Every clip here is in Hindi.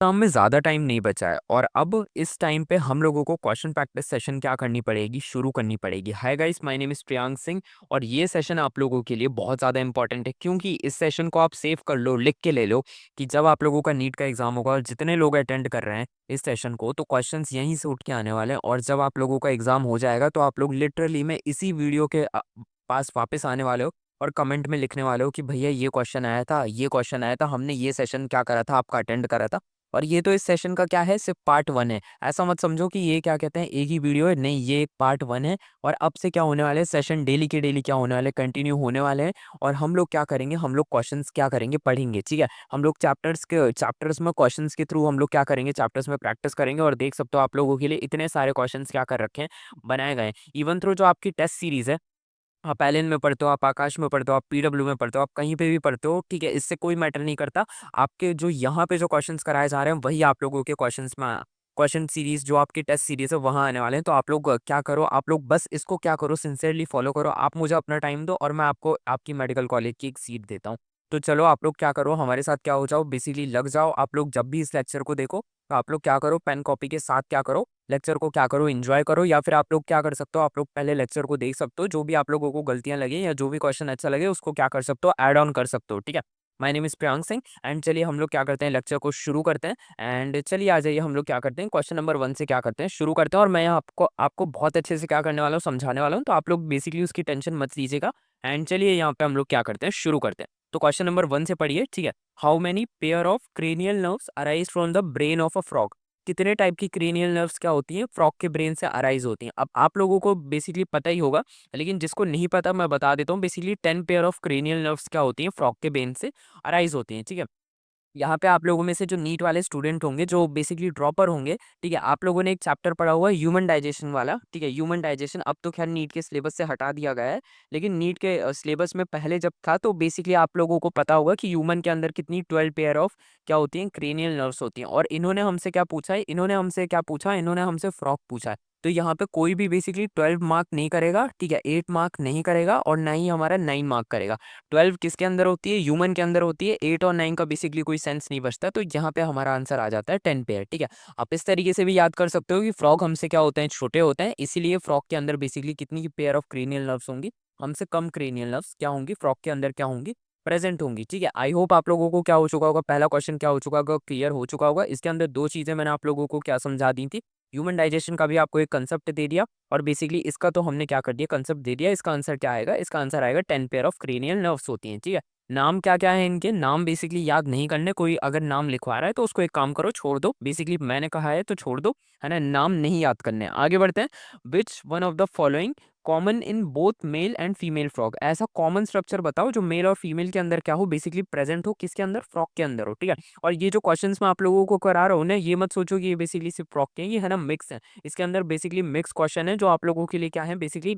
एग्ज़ाम में ज़्यादा टाइम नहीं बचा है और अब इस टाइम पे हम लोगों को क्वेश्चन प्रैक्टिस सेशन क्या करनी पड़ेगी, शुरू करनी पड़ेगी। Hi guys, my name is Priyank Singh और ये सेशन आप लोगों के लिए बहुत ज़्यादा इंपॉर्टेंट है क्योंकि इस सेशन को आप सेव कर लो, लिख के ले लो कि जब आप लोगों का नीट का एग्ज़ाम होगा और जितने लोग अटेंड कर रहे हैं इस सेशन को, तो क्वेश्चंस यहीं से उठ के आने वाले हैं और जब आप लोगों का एग्ज़ाम हो जाएगा तो आप लोग लिटरली में इसी वीडियो के पास वापस आने वाले हो और कमेंट में लिखने वाले हो कि भैया ये क्वेश्चन आया था, ये क्वेश्चन आया था, हमने ये सेशन क्या करा था, आपका अटेंड करा था। और ये तो इस सेशन का क्या है, सिर्फ पार्ट 1 है। ऐसा मत समझो कि ये क्या कहते हैं एक ही वीडियो है, नहीं ये एक पार्ट 1 है और अब से क्या होने वाले हैं, सेशन डेली के डेली क्या होने वाले हैं, कंटिन्यू होने वाले हैं और हम लोग क्या करेंगे, हम लोग क्वेश्चंस क्या करेंगे, पढ़ेंगे, ठीक है? हम लोग चैप्टर्स में क्वेश्चंस के थ्रू हम लोग क्या करेंगे, चैप्टर्स में प्रैक्टिस करेंगे और देख सकते हो आप लोगों के लिए इतने सारे क्वेश्चंस क्या कर रखे हैं, बनाए गए हैं। इवन थ्रो जो आपकी टेस्ट सीरीज़ है, आप एलन में पढ़ते हो, आप आकाश में पढ़ते हो, आप पीडब्ल्यू में पढ़ते हो, आप कहीं पे भी पढ़ते हो, ठीक है? इससे कोई मैटर नहीं करता। आपके जो यहाँ पे जो क्वेश्चंस कराए जा रहे हैं, वही आप लोगों के क्वेश्चन सीरीज़ जो आपकी टेस्ट सीरीज़ है, वहाँ आने वाले हैं। तो आप लोग क्या करो, आप लोग बस इसको क्या करो, सिंसियरली फॉलो करो। आप मुझे अपना टाइम दो और मैं आपको आपकी मेडिकल कॉलेज की एक सीट देता हूँ। तो चलो आप लोग क्या करो, हमारे साथ क्या हो जाओ, बेसिकली लग जाओ। आप लोग जब भी इस लेक्चर को देखो, तो आप लोग क्या करो, पेन कॉपी के साथ क्या करो, लेक्चर को क्या करो, एन्जॉय करो या फिर आप लोग क्या कर सकते हो, आप लोग पहले लेक्चर को देख सकते हो, जो भी आप लोगों को गलतियाँ लगी या जो भी क्वेश्चन अच्छा लगे उसको क्या कर सकते हो, ऐड ऑन कर सकते हो, ठीक है? My name is Priyank Singh and चलिए हम लोग क्या करते हैं, लेक्चर को शुरू करते हैं एंड चलिए आ जाइए हम लोग क्या करते हैं, क्वेश्चन नंबर 1 से क्या करते हैं, शुरू करते हैं और मैं यहाँ आपको आपको बहुत अच्छे से क्या करने वाला हूँ, समझाने वाला हूँ, तो आप लोग बेसिकली उसकी टेंशन मत लीजिएगा एंड चलिए यहाँ पे हम लोग क्या करते हैं, शुरू करते हैं। तो क्वेश्चन नंबर 1 से पढ़िए, ठीक है? How many pair of cranial nerves arise from the brain of a frog? कितने टाइप की क्रेनियल नर्व्स क्या होती हैं, फ्रॉग के ब्रेन से अराइज होती हैं? अब आप लोगों को बेसिकली पता ही होगा, लेकिन जिसको नहीं पता मैं बता देता हूँ। Basically 10 pair of cranial nerves क्या होती हैं, फ्रॉग के ब्रेन से अराइज होती हैं, ठीक है? यहाँ पे आप लोगों में से जो नीट वाले स्टूडेंट होंगे, जो बेसिकली ड्रॉपर होंगे, ठीक है? आप लोगों ने एक चैप्टर पढ़ा हुआ है ह्यूमन डाइजेशन वाला, ठीक है? ह्यूमन डाइजेशन अब तो खैर नीट के सिलेबस से हटा दिया गया है, लेकिन नीट के सिलेबस में पहले जब था तो बेसिकली आप लोगों को पता होगा कि ह्यूमन के अंदर कितनी 12 पेयर ऑफ क्या होती हैं, क्रेनियल नर्व्स होती हैं। और इन्होंने हमसे क्या पूछा है, इन्होंने हमसे फ्रॉग पूछा है। तो यहाँ पे कोई भी बेसिकली 12 मार्क नहीं करेगा, ठीक है? 8 मार्क नहीं करेगा और ना ही हमारा 9 मार्क करेगा। 12 किसके अंदर होती है, ह्यूमन के अंदर होती है। 8 और 9 का बेसिकली कोई सेंस नहीं बचता, तो यहाँ पे हमारा आंसर आ जाता है 10 पेयर, ठीक है? आप इस तरीके से भी याद कर सकते हो कि फ्रॉग हमसे क्या होते हैं, छोटे होते हैं, इसीलिए फ्रॉग के अंदर बेसिकली कितनी पेयर ऑफ क्रेनियल नर्व्स होंगी, हमसे कम क्रेनियल नर्व्स क्या होंगी, फ्रॉग के अंदर क्या होंगी, प्रेजेंट होंगी, ठीक है? आई होप आप लोगों को क्या हो चुका होगा, पहला क्वेश्चन क्या हो चुका होगा, क्लियर हो चुका होगा। इसके अंदर दो चीजें मैंने आप लोगों को क्या समझा दी थी, ह्यूमन डाइजेशन का भी आपको एक कंसेप्ट दे दिया और बेसिकली इसका तो हमने क्या कर दिया, कंसेप्ट दे दिया। इसका आंसर क्या आएगा, इसका आंसर आएगा 10 पेयर ऑफ क्रेनियल नर्व्स होती हैं, ठीक है? नाम क्या-क्या है इनके, नाम बेसिकली याद नहीं करने। कोई अगर नाम लिखवा रहा है तो उसको एक काम करो, छोड़ दो। बेसिकली मैंने कहा है तो छोड़ दो, है ना? नाम नहीं याद करने हैं। आगे बढ़ते हैं। Which one of the following common in both male and female frog? ऐसा कॉमन स्ट्रक्चर बताओ जो मेल और फीमेल के अंदर क्या हो, बेसिकली प्रेजेंट हो, किसके अंदर, फ्रॉग के अंदर हो, ठीक है? और ये जो क्वेश्चंस मैं आप लोगों को करा रहा हूँ ना, ये मत सोचो कि ये बेसिकली सिर्फ फ्रॉग के हैं, ये है ना मिक्स है। इसके अंदर बेसिकली मिक्स क्वेश्चन है जो आप लोगों के लिए क्या है, बेसिकली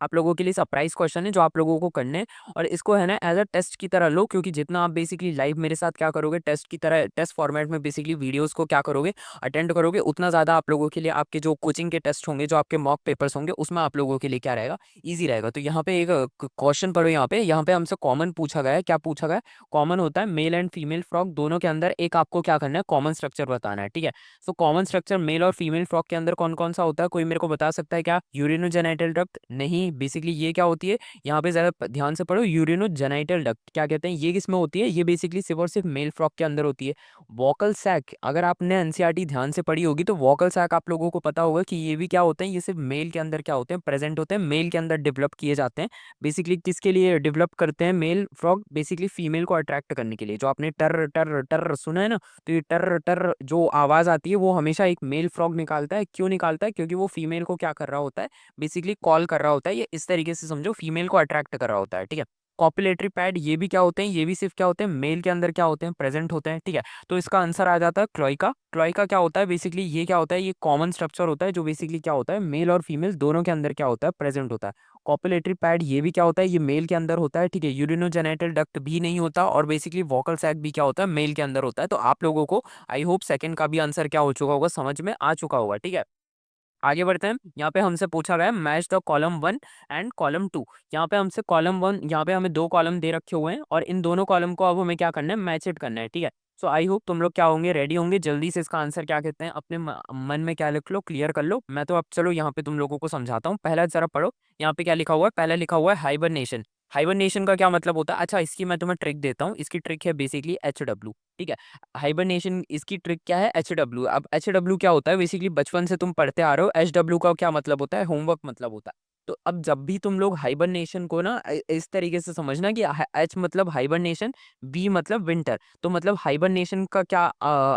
आप लोगों के लिए सरप्राइज़ क्वेश्चन है जो आप लोगों को करने हैं और इसको है ना एज़ अ टेस्ट की तरह लो, क्योंकि जितना आप बेसिकली लाइव मेरे साथ क्या करोगे, टेस्ट की तरह, टेस्ट फॉर्मेट में बेसिकली वीडियोज़ को क्या करोगे, अटेंड करोगे, उतना ज़्यादा आप लोगों के लिए आपके जो कोचिंग के टेस्ट होंगे, जो आपके मॉक पेपर्स होंगे, उसमें आप लोगों के लिए क्या रहेगा, ईज़ी रहेगा। तो यहाँ पे एक क्वेश्चन पढ़ो, यहाँ पे हमसे कॉमन पूछा गया है, क्या पूछा गया है? कॉमन होता है मेल एंड फीमेल फ्रॉग दोनों के अंदर एक आपको क्या करना है, कॉमन स्ट्रक्चर बताना है, ठीक है? सो कॉमन स्ट्रक्चर मेल और फीमेल फ्रॉग के अंदर कौन-कौन सा होता है, कोई मेरे को बता सकता है क्या? यूरिनोजेनिटल डक्ट नहीं, बेसिकली ये क्या होती है? यहाँ पे ज़रा ध्यान से पढ़ो, यूरिनोजेनिटल डक्ट क्या कहते हैं, ये किसमें होती है? ये बेसिकली सिर्फ और सिर्फ मेल फ्रॉग के अंदर होती है। वोकल सैक, अगर आपने एनसीईआरटी ध्यान से पढ़ी होगी तो वोकल सैक आप लोगों को पता होगा कि ये भी क्या होते हैं, ये सिर्फ मेल के अंदर क्या होते हैं, प्रेजेंट होते हैं, मेल के अंदर डेवलप किए जाते हैं। बेसिकली किसके लिए डेवलप करते हैं मेल फ्रॉग? बेसिकली फीमेल को अट्रैक्ट करने के लिए। जो आपने टर टर टर सुना है ना, तो ये टर टर जो आवाज़ आती है वो हमेशा एक मेल फ्रॉग निकालता है। क्यों निकालता है? क्योंकि वो फीमेल को क्या कर रहा होता है, बेसिकली कॉल कर रहा होता है। ये इस तरीके से समझो, फीमेल को अट्रैक्ट कर रहा होता है, ठीक है? कॉपुलेटरी पैड ये भी क्या होते हैं, ये भी सिर्फ क्या होते हैं, मेल के अंदर क्या होते हैं, प्रेजेंट होते हैं, ठीक है? तो इसका आंसर आ जाता है क्लोइका। क्लोइका क्या होता है, बेसिकली ये क्या होता है, ये कॉमन स्ट्रक्चर होता है जो बेसिकली क्या होता है, मेल और फीमेल दोनों के अंदर क्या होता है, प्रेजेंट होता है। कॉपुलेटरी पैड ये भी क्या होता है, ये मेल के अंदर होता है, ठीक है? यूरिनोजेनिटल डक्ट भी नहीं होता और बेसिकली वोकल सैक भी क्या होता है, मेल के अंदर होता है। तो आप लोगों को आई होप सेकंड का भी आंसर क्या हो चुका होगा, समझ में आ चुका होगा, ठीक है? आगे बढ़ते हैं। यहाँ पे हमसे पूछा गया है match the column 1 and column 2। यहाँ पे हमसे कॉलम 1, यहाँ पे हमें 2 कॉलम दे रखे हुए हैं और इन दोनों कॉलम को अब हमें क्या करना है, मैच इट करना है, ठीक है? सो आई होप तुम लोग क्या होंगे, रेडी होंगे। जल्दी से इसका आंसर क्या कहते हैं अपने मन में क्या लिख लो, क्लियर कर लो। मैं तो अब चलो यहाँ पे तुम लोगों को समझाता हूँ। पहला जरा पढ़ो, यहाँ पे क्या लिखा हुआ है। पहला लिखा हुआ है हाइबरनेशन। हाइबरनेशन का क्या मतलब होता है? अच्छा, इसकी मैं तुम्हें ट्रिक देता हूँ। इसकी ट्रिक है बेसिकली HW, ठीक है। हाइबरनेशन इसकी ट्रिक क्या है? HW। अब HW क्या होता है? बेसिकली बचपन से तुम पढ़ते आ रहे हो, HW का क्या मतलब होता है? होमवर्क मतलब होता है। तो अब जब भी तुम लोग हाइबरनेशन को ना इस तरीके से समझना कि H मतलब हाइबरनेशन, B मतलब विंटर। तो मतलब हाइबरनेशन का क्या,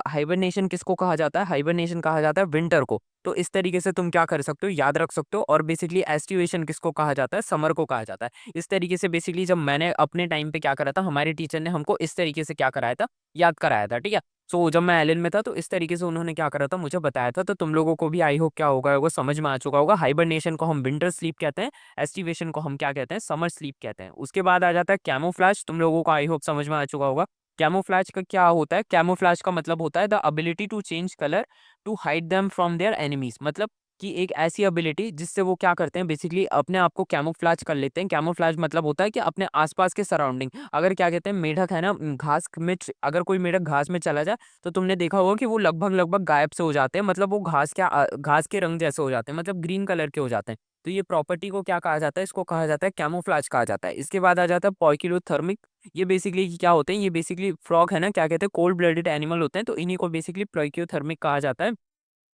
हाइबरनेशन किसको कहा जाता है? हाइबरनेशन कहा जाता है विंटर को। तो इस तरीके से तुम क्या कर सकते हो, याद रख सकते हो। और बेसिकली एस्टिवेशन किसको कहा जाता है? समर को कहा जाता है। इस तरीके से बेसिकली जब मैंने अपने टाइम पे क्या करा था, हमारे टीचर ने हमको इस तरीके से क्या कराया था, याद कराया था, ठीक है। सो जब मैं एलन में था तो इस तरीके से उन्होंने क्या करा था, मुझे बताया था। तो तुम लोगों को भी आई होप क्या होगा, वो समझ में आ चुका होगा। हाइबरनेशन को हम विंटर स्लीप कहते हैं, एस्टिवेशन को हम क्या कहते हैं, समर स्लीप कहते हैं। उसके बाद आ जाता है कैमोफ्लेज। तुम लोगों को आई होप समझ में आ चुका होगा। कैमोफ्लेज का क्या होता है? कैमोफ्लेज का मतलब होता है the ability to change colour to hide them from their enemies. मतलब कि एक ऐसी एबिलिटी जिससे वो क्या करते हैं, बेसिकली अपने आप को कैमोफ्लेज कर लेते हैं। कैमोफ्लेज मतलब होता है कि अपने आसपास के सराउंडिंग, अगर क्या कहते हैं, मेढक है ना, घास में अगर कोई मेढक घास में चला जाए तो तुमने देखा होगा कि वो लगभग लगभग गायब से हो जाते हैं। मतलब वो घास के रंग जैसे हो जाते हैं, मतलब ग्रीन कलर के हो जाते हैं। तो ये प्रॉपर्टी को क्या कहा जाता है? इसको कहा जाता है कैमोफ्लेज कहा जाता है। इसके बाद आ जाता है पॉइकिलोथर्मिक। ये बेसिकली क्या होते हैं? ये बेसिकली फ्रॉग है ना, क्या कहते हैं, कोल्ड ब्लडेड एनिमल होते हैं। तो इन्हीं को बेसिकली प्रोइक्योथर्मिक कहा जाता है।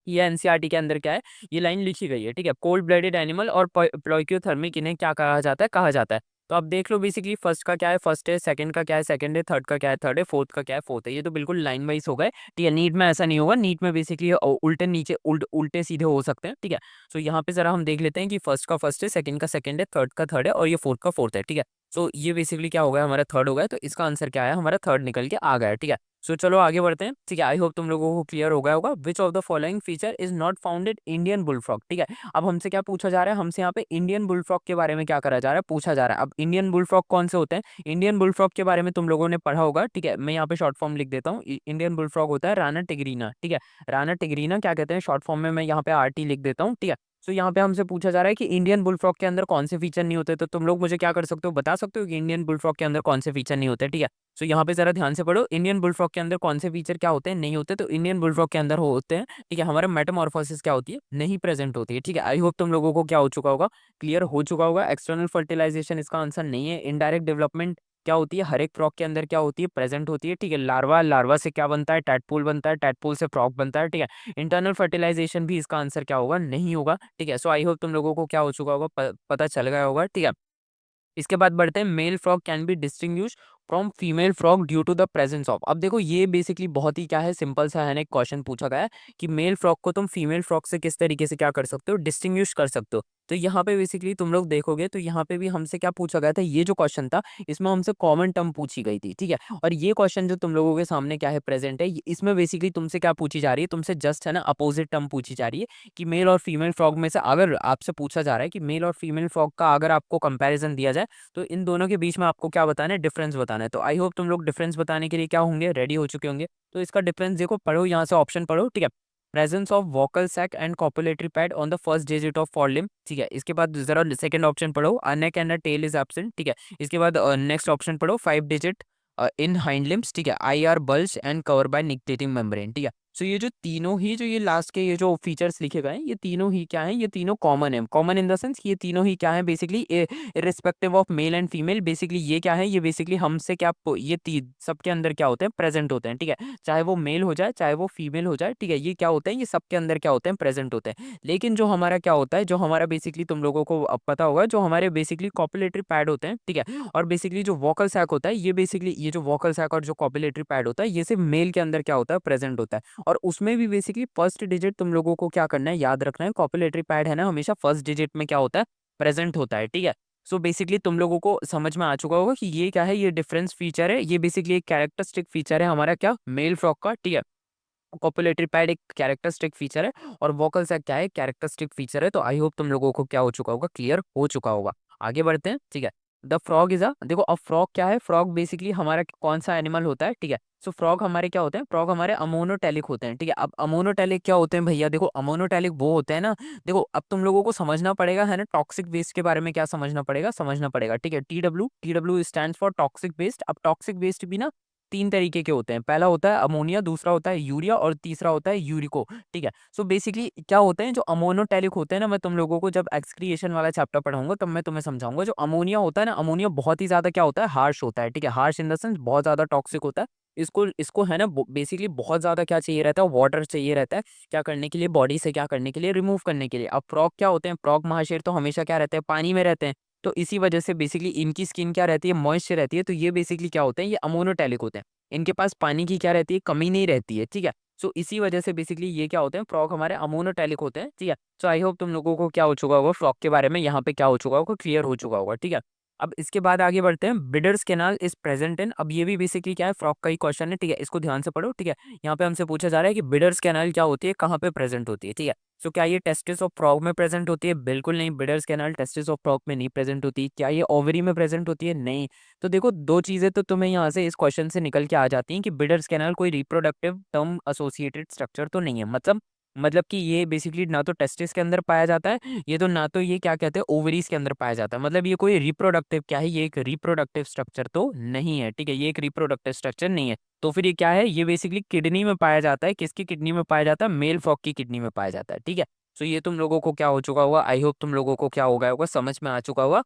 ये एनसीईआरटी के अंदर क्या है, ये लाइन लिखी गई है, ठीक है। कोल्ड ब्लडेड एनिमल और प्रोइक्योथर्मिक, इन्हें क्या कहा जाता है? कहा जाता है। तो अब देख लो बेसिकली फर्स्ट का क्या है, फर्स्ट है। सेकंड का क्या है, सेकंड है। थर्ड का क्या है, थर्ड है। फोर्थ का क्या है, फोर्थ है। ये तो बिल्कुल लाइन वाइज हो गए, ठीक है। नीट में ऐसा नहीं होगा। नीट में बेसिकली उल्टे नीचे उल्टे सीधे हो सकते हैं, ठीक है। सो यहाँ पे जरा हम देख लेते हैं कि फर्स्ट का फर्स्ट है, सेकंड का सेकंड है, थर्ड का थर्ड है और ये फोर्थ का फोर्थ है, ठीक है। सो ये बेसिकली क्या हो गया, हमारा थर्ड हो गया। तो इसका आंसर क्या है, हमारा थर्ड निकल के आ गया, ठीक है। सो चलो आगे बढ़ते हैं, ठीक है। आई होप तुम लोगों को क्लियर हो गया होगा। विच of the following feature is not founded Indian bullfrog, ठीक है। अब हमसे क्या पूछा जा रहा है, हमसे यहाँ पे इंडियन बुलफ्रॉग के बारे में क्या करा जा रहा है, पूछा जा रहा है। अब इंडियन बुलफ्रॉग कौन से होते हैं? इंडियन बुलफ्रॉग के बारे में तुम लोगों ने पढ़ा होगा, ठीक है। मैं यहाँ पे शॉर्ट फॉर्म लिख देता हूँ। इंडियन बुलफ्रॉग होता है राना टिग्रीना, ठीक है। राना टिग्रीना क्या कहते हैं शॉर्ट फॉर्म में, मैं यहाँ पे RT लिख देता हूँ, ठीक है। सो यहाँ पे हमसे पूछा जा रहा है कि इंडियन बुलफ्रॉग के अंदर कौन से फीचर नहीं होते। तो तुम लोग मुझे क्या कर सकते हो, बता सकते हो कि इंडियन बुलफ्रॉग के अंदर कौन से फीचर नहीं होते, ठीक है। सो यहाँ पे जरा ध्यान से पढ़ो, इंडियन बुलफ्रॉग के अंदर कौन से फीचर क्या होते हैं, नहीं होते। तो इंडियन बुलफ्रॉग के अंदर होते हैं, ठीक है। हमारा मेटामॉर्फोसिस क्या होती है, नहीं प्रेजेंट होती है, ठीक है। आई होप तुम लोगों को क्या हो चुका होगा, क्लियर हो चुका होगा। एक्सटर्नल फर्टिलाइजेशन इसका आंसर नहीं है। इनडायरेक्ट डेवलपमेंट क्या होती है, हर एक फ्रॉग के अंदर क्या होती है, प्रेजेंट होती है, ठीक है। लार्वा, लार्वा से क्या बनता है, टैडपूल बनता है, टैडपूल से फ्रॉग बनता है, ठीक है। इंटरनल फर्टिलाइजेशन भी इसका आंसर क्या होगा, नहीं होगा, ठीक है। सो आई होप तुम लोगों को क्या हो चुका होगा, पता चल गया होगा, ठीक है। इसके बाद बढ़ते हैं, male frog can be distinguish from female frog due to the presence of. अब देखो ये बेसिकली बहुत ही क्या है, सिंपल सा है ना, एक क्वेश्चन पूछा गया है कि मेल फ्रॉग को तुम फीमेल फ्रॉग से किस तरीके से क्या कर सकते हो, डिस्टिंग्विश कर सकते हो। तो यहाँ पे बेसिकली तुम लोग देखोगे तो यहाँ पे भी हमसे क्या पूछा गया था, ये जो क्वेश्चन था इसमें हमसे कॉमन टर्म पूछी गई थी, ठीक है। और ये क्वेश्चन जो तुम लोगों के सामने क्या है प्रेजेंट है, इसमें बेसिकली तुमसे क्या पूछी जा रही है, तुमसे जस्ट है ना अपोजिट टर्म पूछी जा रही है कि मेल और फीमेल फ्रॉग में से अगर आपसे पूछा जा रहा है कि मेल और फीमेल फ्रॉग का अगर आपको कंपैरिजन दिया जाए तो इन दोनों के बीच में आपको क्या बताना है, डिफरेंस बताना है। तो आई होप तुम लोग डिफरेंस बताने के लिए क्या होंगे, रेडी हो चुके होंगे। तो इसका डिफरेंस देखो, पढ़ो यहाँ से ऑप्शन पढ़ो, ठीक है। Presence of vocal sac and copulatory pad on the first digit of forelimb, ठीक है। इसके बाद जरा सेकंड ऑप्शन पढ़ो, a neck and a tail is absent, ठीक है। इसके बाद नेक्स्ट ऑप्शन पढ़ो, 5 डिजिट इन हाइंड लिम्स, ठीक है। IR bulge and cover by nictitating membrane, ठीक है। सो ये जो तीनों ही जो ये लास्ट के ये जो फीचर्स लिखे गए हैं, ये तीनों ही क्या हैं, ये तीनों कॉमन है। कॉमन इन द सेंस ये तीनों ही क्या है, basically irrespective of male and female, basically ये क्या है, ये बेसिकली हमसे क्या ये तीन सबके अंदर क्या होते हैं, प्रेजेंट होते हैं, ठीक है। चाहे वो मेल हो जाए चाहे वो फीमेल हो जाए, ठीक है। ये क्या होते हैं, ये सबके अंदर क्या होते हैं, प्रेजेंट होते हैं। लेकिन जो हमारा क्या होता है, जो हमारा बेसिकली तुम लोगों को अब पता होगा, जो हमारे बेसिकली कॉपुलेटरी पैड होते हैं, ठीक है। और बेसिकली जो वोकल सैक होता है, ये बेसिकली ये जो वोकल सैक और जो कॉपुलेटरी पैड होता है, ये सिर्फ मेल के अंदर क्या होता है, प्रेजेंट होता है। और उसमें भी बेसिकली फर्स्ट डिजिट तुम लोगों को क्या करना है, याद रखना है। कॉपुलेटरी पैड है ना, हमेशा फर्स्ट डिजिट में क्या होता है, प्रेजेंट होता है, ठीक है। सो बेसिकली तुम लोगों को समझ में आ चुका होगा कि ये क्या है, ये डिफरेंस फीचर है। ये बेसिकली एक कैरेक्टरिस्टिक फीचर है हमारा क्या, मेल फ्रॉग का, ठीक है। कॉपुलेटरी पैड एक कैरेक्टरिस्टिक फीचर है और वोकल सैक क्या है, कैरेक्टरिस्टिक फीचर है। तो आई होप तुम लोगों को क्या हो चुका होगा, क्लियर हो चुका होगा। आगे बढ़ते हैं, ठीक है। द फ्रॉग इज अ, देखो अब फ्रॉग क्या है, फ्रॉग बेसिकली हमारा कौन सा एनिमल होता है, ठीक है। सो फ्रॉग हमारे क्या होते हैं, फ्रॉग हमारे अमोनोटेलिक होते हैं, ठीक है। अब अमोनोटेलिक क्या होते हैं भैया, देखो अमोनोटेलिक वो होते हैं ना, देखो अब तुम लोगों को समझना पड़ेगा है ना, टॉक्सिक वेस्ट के बारे में क्या समझना पड़ेगा, ठीक है। TW, TW stands for toxic waste. अब टॉक्सिक वेस्ट भी ना तीन तरीके के होते हैं। पहला होता है अमोनिया, दूसरा होता है यूरिया और तीसरा होता है यूरिको। ठीक है, सो बेसिकली क्या होते हैं जो अमोनोटैलिक होते हैं ना, मैं तुम लोगों को जब एक्सक्रिएशन वाला चैप्टर पढ़ाऊंगा तब मैं तुम्हें समझाऊंगा। जो अमोनिया होता है ना, अमोनिया बहुत ही ज्यादा क्या होता है, हार्श होता है। ठीक है, हार्श इन द सेंस बहुत ज्यादा टॉक्सिक होता है। इसको इसको है ना बेसिकली बहुत ज्यादा क्या चाहिए रहता है, वाटर चाहिए रहता है क्या करने के लिए, बॉडी से क्या करने के लिए, रिमूव करने के लिए। अब फ्रॉग क्या होते हैं, फ्रॉग महाशेर तो हमेशा क्या रहते हैं, पानी में रहते हैं। तो इसी वजह से बेसिकली इनकी स्किन क्या रहती है, मॉइस्चर रहती है। तो ये बेसिकली क्या होते हैं, ये अमोनोटैलिक होते हैं। इनके पास पानी की क्या रहती है, कमी नहीं रहती है। ठीक है, सो इसी वजह से बेसिकली ये क्या होते हैं, फ्रॉग हमारे अमोनोटैलिक होते हैं। ठीक है, सो आई होप तुम लोगों को क्या हो चुका होगा फ्रॉग के बारे में, यहाँ पे क्या हो चुका होगा, क्लियर हो चुका होगा। ठीक है, अब इसके बाद आगे बढ़ते हैं। ब्रिडर्स कैनाल इज प्रेजेंट इन, अब ये भी बेसिकली क्या है, फ्रॉग का ही क्वेश्चन है। ठीक है, इसको ध्यान से पढ़ो। ठीक है, यहाँ पे हमसे पूछा जा रहा है कि ब्रिडर्स कैनाल क्या होती है, कहाँ पे प्रेजेंट होती है। ठीक है, सो क्या ये टेस्टिस ऑफ फ्रॉग में प्रेजेंट होती है, बिल्कुल नहीं। ब्रिडर्स कैनाल टेस्टिस ऑफ फ्रॉग में नहीं प्रेजेंट होती। क्या ये ओवरी में प्रेजेंट होती है, नहीं। तो देखो दो चीजें तो तुम्हें यहाँ से इस क्वेश्चन से निकल के आ जाती हैं कि ब्रिडर्स कैनाल कोई रिप्रोडक्टिव टर्म एसोसिएटेड स्ट्रक्चर तो नहीं है। मतलब कि ये बेसिकली ना तो टेस्टिस के अंदर पाया जाता है, ये तो ना तो ये क्या कहते हैं ओवरीज के अंदर पाया जाता है। मतलब ये कोई रिप्रोडक्टिव क्या है, ये एक रिप्रोडक्टिव स्ट्रक्चर तो नहीं है। ठीक है, ये एक रिप्रोडक्टिव स्ट्रक्चर नहीं है। तो फिर ये क्या है, ये बेसिकली किडनी में पाया जाता है। किसकी किडनी में पाया जाता है, मेल फ्रॉग की किडनी में पाया जाता है। ठीक है, तो ये तुम लोगों को क्या हो चुका होगा, आई होप तुम लोगों को क्या हो गया होगा, समझ में आ चुका होगा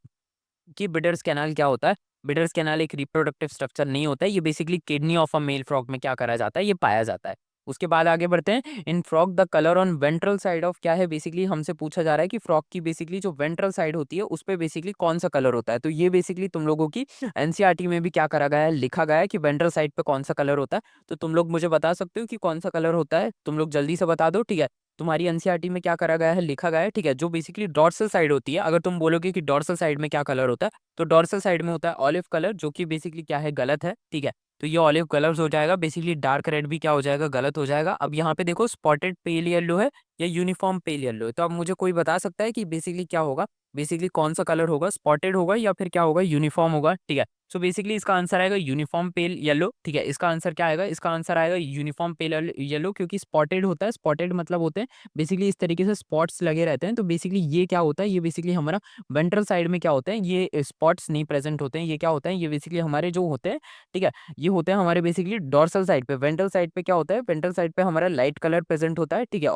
कि ब्रिडर्स कैनाल क्या होता है। ब्रिडर्स कैनाल एक रिप्रोडक्टिव स्ट्रक्चर नहीं होता है, ये basically kidney of a male frog में क्या करा जाता है, ये पाया जाता है। उसके बाद आगे बढ़ते हैं। इन frog the colour on ventral side of, क्या है बेसिकली हमसे पूछा जा रहा है कि फ्रॉग की बेसिकली जो वेंट्रल साइड होती है उस पे बेसिकली कौन सा कलर होता है। तो ये बेसिकली तुम लोगों की एनसीईआरटी में भी क्या करा गया है, लिखा गया है कि वेंट्रल साइड पे कौन सा कलर होता है। तो तुम लोग मुझे बता सकते हो कि कौन सा कलर होता है, तुम लोग जल्दी से बता दो। ठीक है, तुम्हारी एनसीईआरटी में क्या करा गया है, लिखा गया है। ठीक है, जो बेसिकली डॉर्सल साइड होती है, अगर तुम बोलोगे कि डॉर्सल साइड में क्या कलर होता है, तो डॉर्सल साइड में होता है ऑलिव कलर, जो कि बेसिकली क्या है, गलत है। ठीक है, तो ये ऑलिव कलर हो जाएगा। बेसिकली डार्क रेड भी क्या हो जाएगा, गलत हो जाएगा। अब यहाँ पे देखो स्पॉटेड पेल येलो है या यूनिफॉर्म पेल येलो है। तो अब मुझे कोई बता सकता है कि बेसिकली क्या होगा, बेसिकली कौन सा कलर होगा, स्पॉटेड होगा या फिर क्या होगा, यूनिफॉर्म होगा। ठीक है, सो बेसिकली इसका आंसर आएगा यूनिफॉर्म पेल येलो। ठीक है, इसका आंसर क्या आएगा, इसका आंसर आएगा यूनिफॉर्म पेल येलो, क्योंकि स्पॉटेड होता है। स्पॉटेड मतलब होते हैं बेसिकली इस तरीके से स्पॉट्स लगे रहते हैं। तो बेसिकली ये क्या होता है, ये बेसिकली हमारा वेंट्रल साइड में क्या होते हैं, ये स्पॉट्स नहीं प्रेजेंट होते हैं। ये क्या होते हैं, ये बेसिकली हमारे जो होते हैं, ठीक है, ये होते हैं हमारे बेसिकली डॉर्सल साइड पे। वेंट्रल साइड पे क्या होता है, वेंट्रल साइड पे हमारा लाइट कलर प्रेजेंट होता है। ठीक है,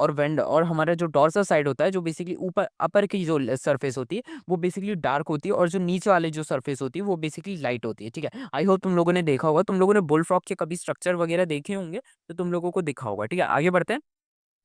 और हमारा जो डॉर्सल साइड होता है, जो बेसिकली ऊपर अपर की जो सरफेस होती है वो बेसिकली डार्क होती है, और जो नीचे वाले जो सरफेस होती है वो बेसिकली लाइट होती है। ठीक है, आई होप तुम लोगों ने देखा होगा, तुम लोगों ने बुल फ्रॉग के कभी स्ट्रक्चर वगैरह देखे होंगे तो तुम लोगों को दिखा होगा। ठीक है, आगे बढ़ते हैं।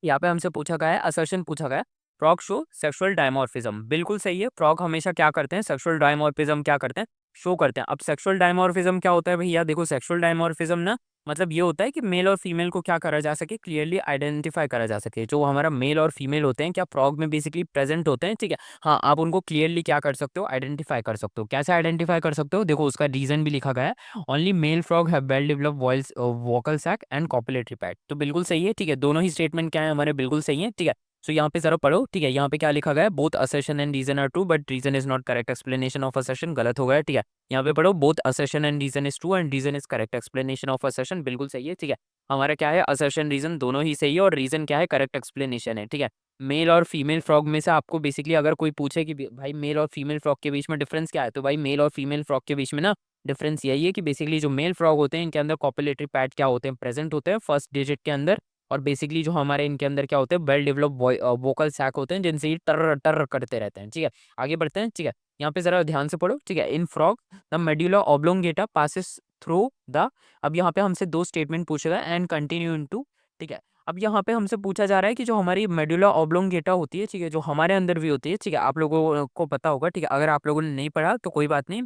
यहाँ पे हमसे पूछा गया है, असर्शन पूछा गया है, फ्रॉग शो सेक्सुअल डायमॉर्फिज्म। बिल्कुल सही है, फ्रॉग हमेशा क्या करते हैं, सेक्सुअल डायमॉर्फिज्म क्या करते हैं, शो करते हैं। अब सेक्सुअल डायमॉर्फिज्म क्या होता है भैया, देखो सेक्सुअल डायमॉर्फिज्म ना मतलब ये होता है कि मेल और फीमेल को क्या करा जा सके, क्लियरली आइडेंटिफाई करा जा सके। जो हमारा मेल और फीमेल होते हैं क्या फ्रॉग में बेसिकली प्रेजेंट होते हैं। ठीक है, हाँ, आप उनको क्लियरली क्या कर सकते हो, आइडेंटिफाई कर सकते हो। कैसे आइडेंटिफाई कर सकते हो, देखो उसका रीजन भी लिखा गया है, only male frog have well developed voice vocal sac and copulatory pad. तो बिल्कुल सही है। ठीक है, दोनों ही स्टेटमेंट क्या है हमारे, बिल्कुल सही है। ठीक है, सो यहाँ पे जरा पढ़ो। ठीक है, यहाँ पे क्या लिखा गया है, both assertion and reason are true but reason is not correct explanation of assertion, गलत हो गया। ठीक है, यहाँ पे पढ़ो, both assertion and reason is true and reason is correct explanation of assertion, बिल्कुल सही है। ठीक है, हमारा क्या है, असर्शन रीजन दोनों ही सही है और रीजन क्या है, करेक्ट एक्सप्लेनेशन है। ठीक है, मेल और फीमेल फ्रॉग में से आपको बेसिकली अगर कोई पूछे कि भाई मेल और फीमेल फ्रॉग के बीच में डिफरेंस क्या है, तो भाई मेल और फीमेल फ्रॉग के बीच में ना डिफरेंस यही है कि बेसिकली जो मेल फ्रॉग होते हैं इनके अंदर कॉपुलेटरी पैड क्या होते हैं, प्रेजेंट होते हैं फर्स्ट डिजिट के अंदर। और बेसिकली जो हमारे इनके अंदर क्या होते हैं, वेल डेवलप वोकल सैक होते हैं जिनसे ये टर टर करते रहते हैं। ठीक है, आगे बढ़ते हैं। ठीक है, यहाँ पे जरा ध्यान से पढ़ो। ठीक है, इन frog the medulla oblongata passes through the, अब यहाँ पे हमसे दो स्टेटमेंट पूछेगा, एंड कंटिन्यू इनटू। ठीक है, अब यहाँ पे हमसे पूछा जा रहा है कि जो हमारी मेडुला ऑब्लोंगेटा होती है, ठीक है, जो हमारे अंदर भी होती है। ठीक है, आप लोगों को पता होगा। ठीक है, अगर आप लोगों ने नहीं पढ़ा तो कोई बात नहीं,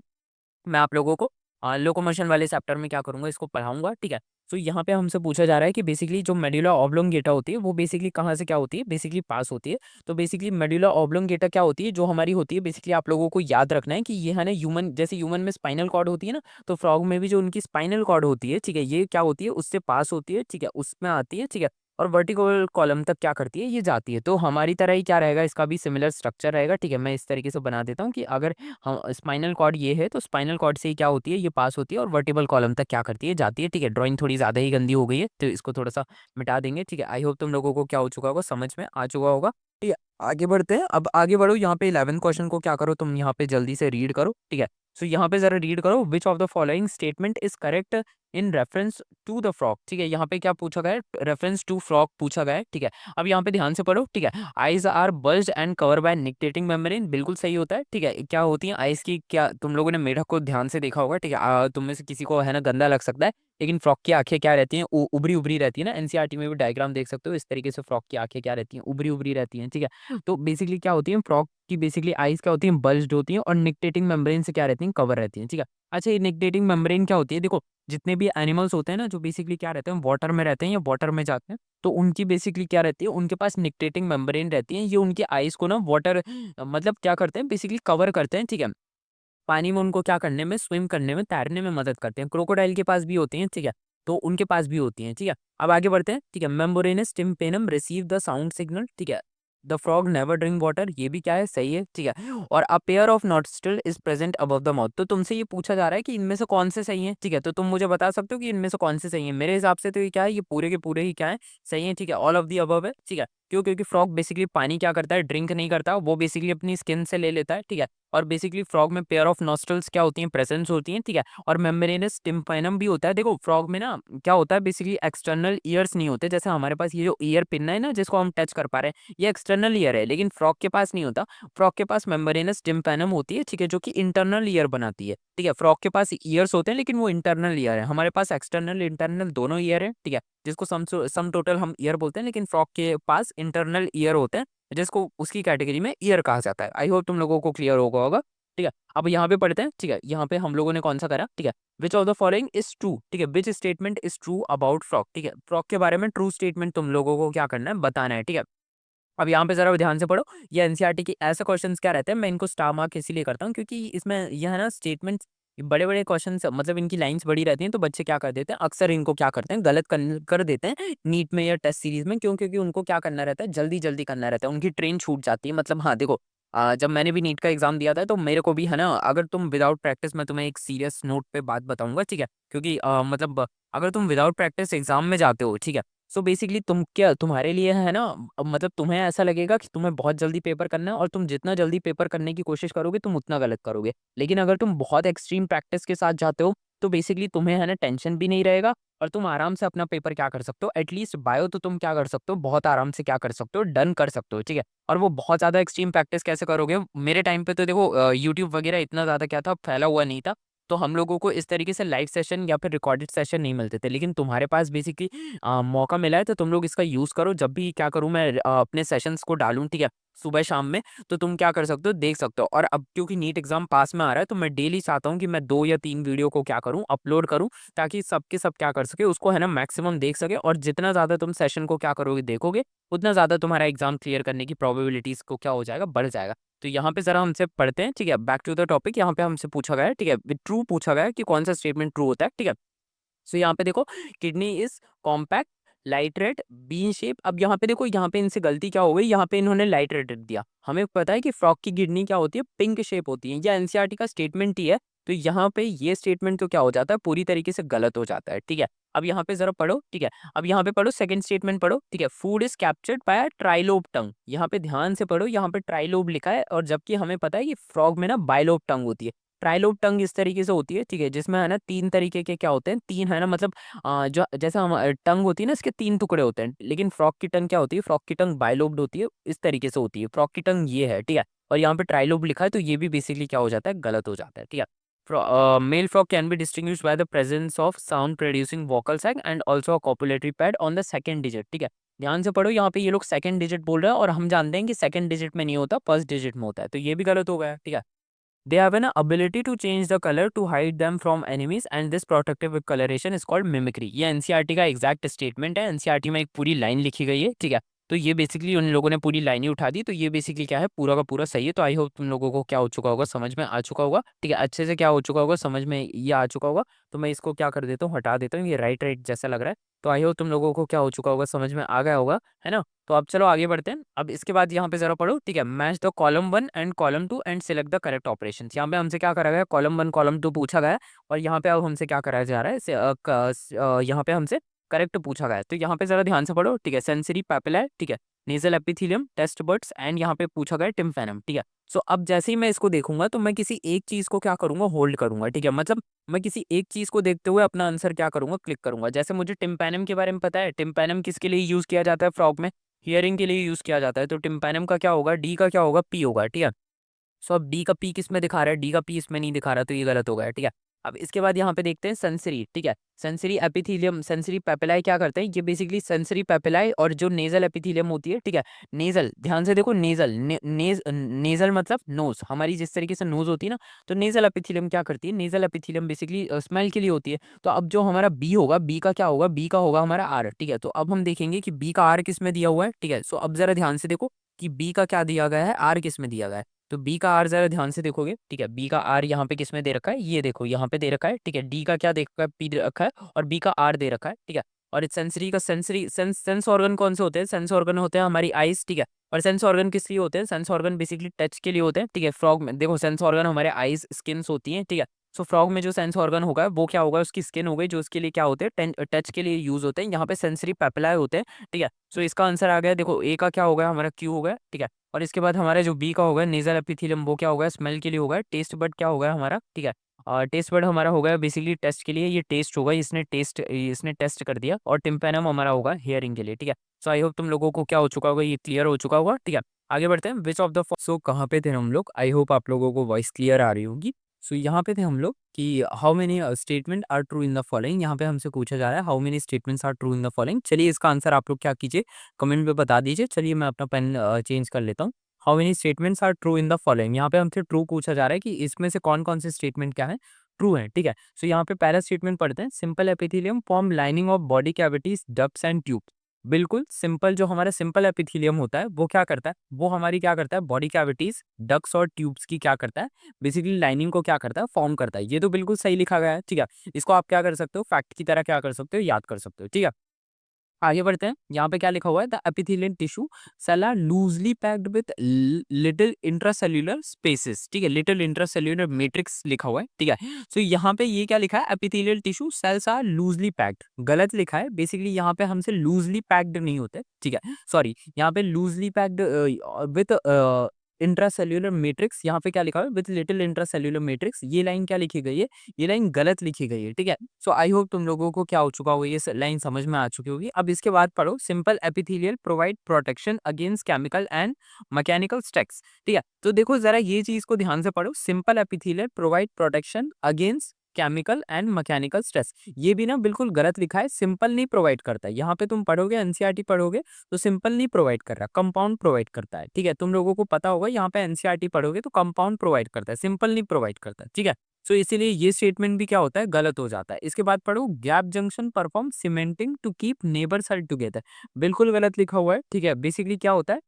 मैं आप लोगों को लोकोमोशन वाले चैप्टर में क्या करूंगा, इसको पढ़ाऊंगा। ठीक है, तो यहाँ पे हमसे पूछा जा रहा है कि बेसिकली जो मेडुला ऑब्लोंगेटा होती है वो बेसिकली कहाँ से क्या होती है, बेसिकली पास होती है। तो बेसिकली मेडुला ऑब्लोंगेटा क्या होती है, जो हमारी होती है बेसिकली आप लोगों को याद रखना है कि ये है ना ह्यूमन, जैसे ह्यूमन में स्पाइनल कॉर्ड होती है ना, तो फ्रॉग में भी जो उनकी स्पाइनल कॉर्ड होती है, ठीक है, ये क्या होती है, उससे पास होती है। ठीक है, उसमें आती है। ठीक है, और वर्टिकल कॉलम तक क्या करती है, ये जाती है। तो हमारी तरह ही क्या रहेगा, इसका भी सिमिलर स्ट्रक्चर रहेगा। ठीक है, मैं इस तरीके से बना देता हूँ कि अगर हाँ स्पाइनल कॉर्ड ये है तो स्पाइनल कॉर्ड से ही क्या होती है, ये पास होती है और वर्टिबल कॉलम तक क्या करती है, जाती है। ठीक है, ड्राइंग थोड़ी ज़्यादा ही गंदी हो गई है तो इसको थोड़ा सा मिटा देंगे। ठीक है, आई होप तुम लोगों को क्या हो चुका होगा, समझ में आ चुका होगा। ठीक है, आगे बढ़ते हैं। अब आगे बढ़ो, यहाँ पे 11 क्वेश्चन को क्या करो तुम, यहाँ पे जल्दी से रीड करो। ठीक है, सो यहाँ पे जरा रीड करो, which of the following statement is correct in reference to the frog, ठीक है। यहाँ पे क्या पूछा गया है, रेफरेंस टू फ्रॉग पूछा गया है, ठीक है। अब यहाँ पे ध्यान से पढ़ो, ठीक है। Eyes are bulged and cover by nictitating membrane, बिल्कुल सही होता है, ठीक है। क्या होती है आइज की, क्या तुम लोगों ने मेढक को ध्यान से देखा होगा, ठीक है। तुम में से किसी को है ना गंदा लग सकता है, लेकिन फ्रॉग की आंखें क्या रहती हैं, उभरी उभरी रहती है ना। एनसीईआरटी में भी डायग्राम देख सकते हो, इस तरीके से फ्रॉग की आंखें क्या रहती हैं, उभरी उभरी रहती हैं, ठीक है। तो बेसिकली क्या होती है, फ्रॉग की बेसिकली आइज क्या होती है, बल्ज्ड होती है, और निक्टेटिंग मेम्ब्रेन से क्या रहती हैं, कवर रहती हैं, ठीक है। अच्छा, ये निक्टेटिंग मेम्ब्रेन क्या होती है, देखो जितने भी एनिमल्स होते हैं ना, जो बेसिकली क्या रहते हैं, वाटर में रहते हैं या वाटर में जाते हैं, तो उनकी बेसिकली क्या रहती है, उनके पास निक्टेटिंग मेम्ब्रेन रहती है। ये उनकी आइज को ना वाटर मतलब क्या करते हैं, बेसिकली कवर करते हैं, ठीक है। पानी में उनको क्या करने में, स्विम करने में, तैरने में मदद करते हैं। क्रोकोडाइल के पास भी होती हैं, ठीक है। तो उनके पास भी होती हैं, ठीक है। अब आगे बढ़ते हैं, ठीक है। Membranes tympanum receive the sound signal, ठीक है। The frog never drink water, ये भी क्या है, सही है, ठीक है। और a pair of nostril is present above the mouth, तो तुमसे ये पूछा जा रहा है कि इनमें से कौन से सही हैं, ठीक है। तो तुम मुझे बता सकते हो कि इनमें से कौन से सही हैं। मेरे हिसाब से तो ये क्या है, ये पूरे के पूरे ही क्या है, सही है, ठीक है। ऑल ऑफ दी अबव है, ठीक है। क्यों, क्योंकि फ्रॉग बेसिकली पानी क्या करता है, ड्रिंक नहीं करता, वो बेसिकली अपनी स्किन से ले लेता है, ठीक है। और बेसिकली फ्रॉग में पेयर ऑफ नॉस्ट्रल्स क्या होती हैं, प्रेजेंस होती हैं, ठीक है। और मेम्ब्रेनस टिम्पैनम भी होता है। देखो फ्रॉग में ना क्या होता है, बेसिकली एक्सटर्नल ईयर्स नहीं होते, जैसे हमारे पास ये जो ईयर पिन है ना, जिसको हम टच कर पा रहे हैं, ये एक्सटर्नल ईयर है, लेकिन फ्रॉग के पास नहीं होता। फ्रॉग के पास मेम्ब्रेनस टिम्पैनम होती है, ठीक है, जो कि इंटरनल ईयर बनाती है, ठीक है। फ्रॉग के पास ईयर्स होते हैं, लेकिन वो इंटरनल ईयर है। हमारे पास एक्सटर्नल इंटरनल दोनों ईयर है, ठीक है, जिसको सम टोटल हम ईयर बोलते हैं, लेकिन फ्रॉग के पास इंटरनल ईयर होते हैं, जिसको उसकी कैटेगरी में ईयर कहा जाता है। आई होप तुम लोगों को क्लियर होगा, ठीक है। अब यहाँ पे पढ़ते हैं, ठीक है। यहाँ पे हम लोगों ने कौन सा करा, ठीक है। विच of the following is true, ठीक है। Which statement is true about frog, ठीक है। फ्रॉग के बारे में ट्रू स्टेटमेंट तुम लोगों को क्या करना है, बताना है, ठीक है। अब यहाँ पे जरा ध्यान से पढ़ो, ये एनसीईआरटी की ऐसे क्वेश्चंस क्या रहते हैं, मैं इनको स्टार मार्क इसीलिए करता हूँ क्योंकि इसमें यह है ना स्टेटमेंट्स बड़े बड़े क्वेश्चंस, मतलब इनकी लाइंस बड़ी रहती हैं, तो बच्चे क्या कर देते हैं, अक्सर इनको क्या करते हैं, गलत कर देते हैं नीट में या टेस्ट सीरीज में। क्यों, क्योंकि उनको क्या करना रहता है, जल्दी जल्दी करना रहता है, उनकी ट्रेन छूट जाती है। मतलब हाँ देखो, जब मैंने भी नीट का एग्जाम दिया था, तो मेरे को भी है ना, अगर तुम विदाउट प्रैक्टिस, मैं तुम्हें एक सीरियस नोट पे बात बताऊंगा, ठीक है। क्योंकि मतलब अगर तुम विदाउट प्रैक्टिस एग्जाम में जाते हो, ठीक है, सो बेसिकली तुम क्या, तुम्हारे लिए है ना, मतलब तुम्हें ऐसा लगेगा कि तुम्हें बहुत जल्दी पेपर करना है, और तुम जितना जल्दी पेपर करने की कोशिश करोगे, तुम उतना गलत करोगे। लेकिन अगर तुम बहुत एक्सट्रीम प्रैक्टिस के साथ जाते हो, तो बेसिकली तुम्हें है ना टेंशन भी नहीं रहेगा, और तुम आराम से अपना पेपर क्या कर सकते हो, एटलीस्ट बायो तो तुम क्या कर सकते हो, बहुत आराम से क्या कर सकते हो, डन कर सकते हो, ठीक है। और वो बहुत ज़्यादा एक्सट्रीम प्रैक्टिस कैसे करोगे, मेरे टाइम पे तो देखो यूट्यूब वगैरह इतना ज़्यादा क्या था, फैला हुआ नहीं था। तो हम लोगों को इस तरीके से लाइव सेशन या फिर रिकॉर्डेड सेशन नहीं मिलते थे, लेकिन तुम्हारे पास बेसिकली मौका मिला है, तो तुम लोग इसका यूज़ करो। जब भी क्या करूँ मैं, अपने सेशंस को डालूँ, ठीक है, सुबह शाम में, तो तुम क्या कर सकते हो, देख सकते हो। और अब क्योंकि नीट एग्जाम पास में आ रहा है, तो मैं डेली चाहता हूँ कि मैं 2 या 3 वीडियो को क्या करूँ, अपलोड करूँ, ताकि सबके सब क्या कर सके, उसको है ना मैक्सिमम देख सके। और जितना ज़्यादा तुम सेशन को क्या करोगे, देखोगे, उतना ज़्यादा तुम्हारा एग्जाम क्लियर करने की प्रोबेबिलिटीज़ को क्या हो जाएगा, बढ़ जाएगा। तो यहाँ पे ज़रा हमसे पढ़ते हैं, ठीक है। बैक टू द टॉपिक, यहाँ पे हमसे पूछा गया है, ठीक है, ट्रू पूछा गया है कि कौन सा स्टेटमेंट ट्रू होता है, ठीक है। सो यहाँ पे देखो, kidney is compact, light red, bean shape. अब यहाँ पे देखो, यहाँ पे इनसे गलती क्या हो गई, यहाँ पे इन्होंने लाइट रेड दिया। हमें पता है कि फ्रॉग की किडनी क्या होती है, पिंक शेप होती है, या एनसीईआरटी का स्टेटमेंट ही है। तो यहाँ पे ये स्टेटमेंट तो क्या हो जाता है, पूरी तरीके से गलत हो जाता है, ठीक है। अब यहाँ पे जरा पढ़ो, ठीक है। अब यहाँ पे पढ़ो, सेकंड स्टेटमेंट पढ़ो, ठीक है। फूड इज कैप्चर्ड बाय ट्राइलोब टंग, यहाँ पे ध्यान से पढ़ो, यहाँ पे ट्राइलोब लिखा है, और जबकि हमें पता है कि फ्रॉग में ना बाइलोब टंग होती है। ट्राइलोब टंग इस तरीके से होती है, ठीक है, जिसमें है ना 3 तरीके के क्या होते हैं, 3 है ना, मतलब जो जैसा हम टंग होती है ना, इसके 3 टुकड़े होते हैं, लेकिन फ्रॉग की टंग क्या होती है, फ्रॉग की टंग बाइलोब्ड होती है, इस तरीके से होती है। फ्रॉग की टंग ये है, ठीक है। और यहाँ पे ट्राइलोब लिखा है, तो ये भी बेसिकली क्या हो जाता है, गलत हो जाता है, ठीक है। Male frog can be distinguished by the presence of sound producing vocal sac and also a copulatory pad on the second digit, ठीक है। ध्यान से पढ़ो, यहाँ पे ये लोग सेकंड डिजिट बोल रहे हैं, और हम जानते हैं कि सेकंड डिजिट में नहीं होता, फर्स्ट डिजिट में होता है, तो ये भी गलत हो गया, ठीक है। They have an ability to change the color to hide them from enemies and this protective coloration is called mimicry। ये एनसीईआरटी का एग्जैक्ट स्टेटमेंट है, एनसीईआरटी में एक पूरी लाइन लिखी गई है, ठीक है। तो ये बेसिकली उन लोगों ने पूरी लाइन ही उठा दी, तो ये बेसिकली क्या है, पूरा का पूरा सही है। तो आई होप तुम लोगों को क्या हो चुका होगा, समझ में आ चुका होगा, ठीक है, अच्छे से क्या हो चुका होगा, समझ में ये आ चुका होगा। तो मैं इसको क्या कर देता हूँ, हटा देता हूँ, ये राइट राइट जैसा लग रहा है। तो आई होप तुम लोगों को क्या हो चुका होगा, समझ में आ गया होगा, है ना। तो अब चलो आगे बढ़ते हैं। अब इसके बाद यहाँ पे जरा पढ़ो, ठीक है। Match the column 1 and column 2 and select the correct operation. यहाँ पे हमसे क्या करा गया, कॉलम 1 कॉलम 2 पूछा गया है, और यहाँ पे अब हमसे क्या कराया जा रहा है, यहाँ पे हमसे करेक्ट पूछा गया है। तो यहाँ पे जरा ध्यान से पढ़ो, ठीक है। सेंसरी पेपिलाe, ठीक है, nasal epithelium, taste buds and यहाँ पे पूछा गया टिम्पैनम, ठीक है। सो अब जैसे ही मैं इसको देखूंगा तो मैं किसी एक चीज को क्या करूंगा, होल्ड करूंगा, ठीक है। मतलब मैं किसी एक चीज को देखते हुए अपना आंसर क्या करूंगा, क्लिक करूंगा। जैसे मुझे टिम्पैनम के बारे में पता है, टिम्पैनम किसके लिए यूज किया जाता है फ्रॉग में, हियरिंग के लिए यूज किया जाता है। तो टिम्पैनम का क्या होगा, डी का क्या होगा, पी होगा, ठीक है। सो अब डी का पी किस में दिखा रहा है, डी का पी इसमें नहीं दिखा रहा, तो ये गलत हो गया, ठीक है। अब इसके बाद यहाँ पे देखते हैं सेंसरी, ठीक है। सेंसरी एपिथेलियम, सेंसरी पेपिलाe क्या करते हैं, ये बेसिकली सेंसरी पेपिलाe और जो नेजल एपिथेलियम होती है, ठीक है। नेजल, ध्यान से देखो, नेजल नेजल मतलब नोज, हमारी जिस तरीके से नोज होती है ना, तो नेजल एपिथेलियम क्या करती है, नेजल एपिथेलियम बेसिकली स्मेल के लिए होती है। तो अब जो हमारा बी होगा, बी का क्या होगा, बी का होगा हमारा आर, ठीक है। तो अब हम देखेंगे कि बी का आर किस में दिया हुआ है, ठीक है। सो अब जरा ध्यान से देखो कि बी का क्या दिया गया है, आर किस में दिया गया है। तो बी का आर जरा ध्यान से देखोगे, ठीक है। बी का आर यहाँ पे किसमें दे रखा है, ये देखो यहाँ पे दे रखा है, ठीक है। डी का क्या दे रखा है, पी दे रखा है, और बी का आर दे रखा है, ठीक है। और इस सेंसरी का सेंस ऑर्गन कौन से होते हैं, सेंस ऑर्गन होते हैं हमारी आईज, ठीक है। और सेंस ऑर्गन किस लिए होते हैं, सेंस ऑर्गन बेसिकली टच के लिए होते हैं, ठीक है। फ्रॉग में देखो सेंस ऑर्गन हमारे आईज स्किन्स होती हैं, ठीक है। सो फ्रॉग में जो सेंस ऑर्गन होगा वो क्या होगा, उसकी स्किन हो गई, जो उसके लिए क्या होते हैं, टच के लिए यूज होते हैं। यहाँ पे सेंसरी पेपिलाe होते हैं, ठीक है। सो इसका आंसर आ गया, देखो ए का क्या हो गया हमारा, क्यू हो गया, ठीक है। और इसके बाद हमारे जो बी का होगा नेजल एपिथेलियम, वो क्या होगा, स्मेल के लिए होगा। टेस्ट बड क्या होगा हमारा, ठीक है। और टेस्ट बड हमारा होगा बेसिकली टेस्ट के लिए, ये टेस्ट होगा, इसने टेस्ट कर दिया। और टिम्पैनम हमारा होगा हियरिंग के लिए, ठीक है। सो आई होप तुम लोगों को क्या हो चुका होगा, ये क्लियर हो चुका होगा, ठीक है। आगे बढ़ते हैं, विच ऑफ द सो कहाँ पे थे हम लोग, आई होप आप लोगों को वॉइस क्लियर आ रही होगी। सो यहाँ पे थे हम लोग कि how many statement are true in the following. यहाँ पे हमसे पूछा जा रहा है how many statements are true in the following. चलिए इसका आंसर आप लोग क्या कीजिए, कमेंट में बता दीजिए। चलिए मैं अपना पेन चेंज कर लेता हूँ। How many statements are true in the following, यहाँ पे हमसे ट्रू पूछा जा रहा है कि इसमें से कौन कौन से स्टेटमेंट क्या है, ट्रू है, ठीक है। सो यहाँ पे पहला स्टेटमेंट पढ़ते हैं, simple epithelium form lining of body cavities ducts and tube. बिल्कुल सिंपल, जो हमारा सिंपल एपिथेलियम होता है वो क्या करता है, वो हमारी क्या करता है, बॉडी कैविटीज, डक्ट्स और ट्यूब्स की क्या करता है, बेसिकली लाइनिंग को क्या करता है, फॉर्म करता है। ये तो बिल्कुल सही लिखा गया है, ठीक है। इसको आप क्या कर सकते हो, फैक्ट की तरह क्या कर सकते हो, याद कर सकते हो, ठीक है। आगे बढ़ते हैं, यहाँ पे क्या लिखा हुआ है, the epithelial tissue cell are loosely packed with little intracellular spaces, ठीक है। लिटिल इंट्रासेल्युलर मैट्रिक्स लिखा हुआ है, ठीक है। सो यहाँ पे ये क्या लिखा है, epithelial tissue cells are loosely packed, गलत लिखा है। बेसिकली यहाँ पे हमसे लूजली पैक्ड नहीं होते, ठीक है, सॉरी। यहाँ पे loosely packed with intracellular matrix, यहाँ पे क्या लिखा है, विद लिटिल इंट्रासेल्युलर मैट्रिक्स, ये लाइन क्या लिखी गई है, ये लाइन गलत लिखी गई है, ठीक है। सो आई होप तुम लोगों को क्या हो चुका होगा, ये लाइन समझ में आ चुकी होगी। अब इसके बाद पढ़ो, simple epithelial provide protection against chemical and mechanical stress, ठीक है। तो देखो जरा ये चीज को ध्यान से पढ़ो, simple epithelial provide protection against chemical and mechanical stress, ये भी ना बिल्कुल गलत लिखा है, सिंपल नहीं प्रोवाइड करता है। यहाँ पे तुम पढ़ोगे एनसीईआरटी पढ़ोगे तो सिंपल नहीं प्रोवाइड कर रहा, कंपाउंड प्रोवाइड करता है, ठीक है। तुम लोगों को पता होगा, यहाँ पे एनसीईआरटी पढ़ोगे तो कंपाउंड प्रोवाइड करता है, सिंपल नहीं प्रोवाइड करता है, ठीक है। सो इसीलिए ये स्टेटमेंट भी क्या होता है, गलत हो जाता है। इसके बाद पढ़ो, gap junction perform cementing to keep neighbour cell together, बिल्कुल गलत लिखा हुआ है, ठीक है। बेसिकली क्या होता है,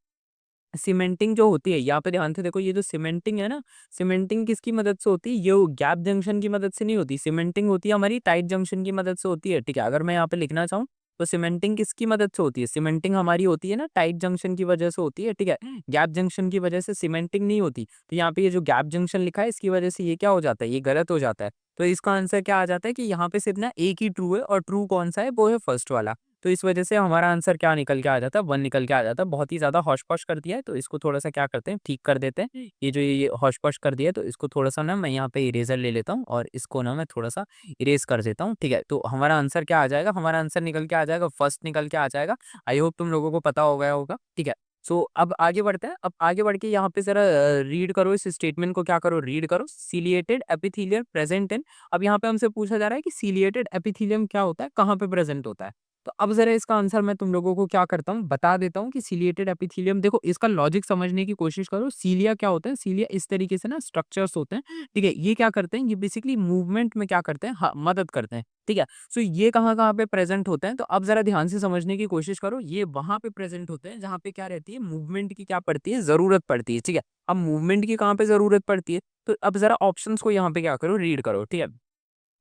सीमेंटिंग जो होती है, यहाँ पे ध्यान से देखो, ये जो सीमेंटिंग है ना, सीमेंटिंग किसकी मदद से होती है, ये गैप जंक्शन की मदद से नहीं होती। सीमेंटिंग होती है हमारी टाइट जंक्शन की मदद से होती है, ठीक है। अगर मैं यहाँ पे लिखना चाहूँ तो सीमेंटिंग किसकी मदद से होती है, सीमेंटिंग हमारी होती है ना टाइट जंक्शन की वजह से होती है, ठीक है। गैप जंक्शन की वजह से सीमेंटिंग नहीं होती। तो यहाँ पे ये जो गैप जंक्शन लिखा है, इसकी वजह से ये क्या हो जाता है, ये गलत हो जाता है। तो इसका आंसर क्या आ जाता है कि यहाँ पे सिर्फ ना एक ही ट्रू है, और ट्रू कौन सा है, वो है फर्स्ट वाला। तो इस वजह से हमारा आंसर क्या निकल के आ जाता है, 1 निकल के आ जाता है। बहुत ही ज़्यादा हौश-पौश कर दिया है, तो इसको थोड़ा-सा क्या करते हैं, ठीक कर देते हैं। ये जो ये हौश-पौश कर दिया है, तो इसको थोड़ा-सा ना मैं यहाँ पे इरेज़र ले लेता हूँ, और इसको ना मैं थोड़ा-सा इरेज़ कर देता हूँ, ठीक है। तो हमारा आंसर क्या आ जाएगा, हमारा आंसर निकल के आ जाएगा, फर्स्ट निकल के आ जाएगा। आई होप तुम लोगों को पता हो गया होगा, ठीक है। सो अब आगे बढ़ते हैं। अब आगे बढ़ के यहाँ पे ज़रा रीड करो, इस स्टेटमेंट को क्या करो, रीड करो। सीलिएटेड एपिथेलियम प्रेज़ेंट इन, अब यहाँ पे हमसे पूछा जा रहा है कि सीलिएटेड एपिथेलियम क्या होता है, कहाँ पे प्रेज़ेंट होता है। तो अब ज़रा इसका आंसर मैं तुम लोगों को क्या करता हूँ, बता देता हूँ कि सीलिएटेड एपिथेलियम, देखो इसका लॉजिक समझने की कोशिश करो। सीलिया क्या होता है, सीलिया इस तरीके से ना स्ट्रक्चर्स होते हैं, ठीक है। ये क्या करते हैं, ये बेसिकली मूवमेंट में क्या करते हैं, हाँ, मदद करते हैं, ठीक है। सो ये कहाँ-कहाँ पे प्रेज़ेंट होते हैं, तो अब ज़रा ध्यान से समझने की कोशिश करो। ये वहाँ पे प्रेज़ेंट होते हैं जहाँ पे क्या रहती है, मूवमेंट की क्या पड़ती है, ज़रूरत पड़ती है, ठीक है। अब मूवमेंट की कहाँ पे ज़रूरत पड़ती है, तो अब ज़रा ऑप्शंस को यहाँ पे क्या करो, रीड करो, ठीक है।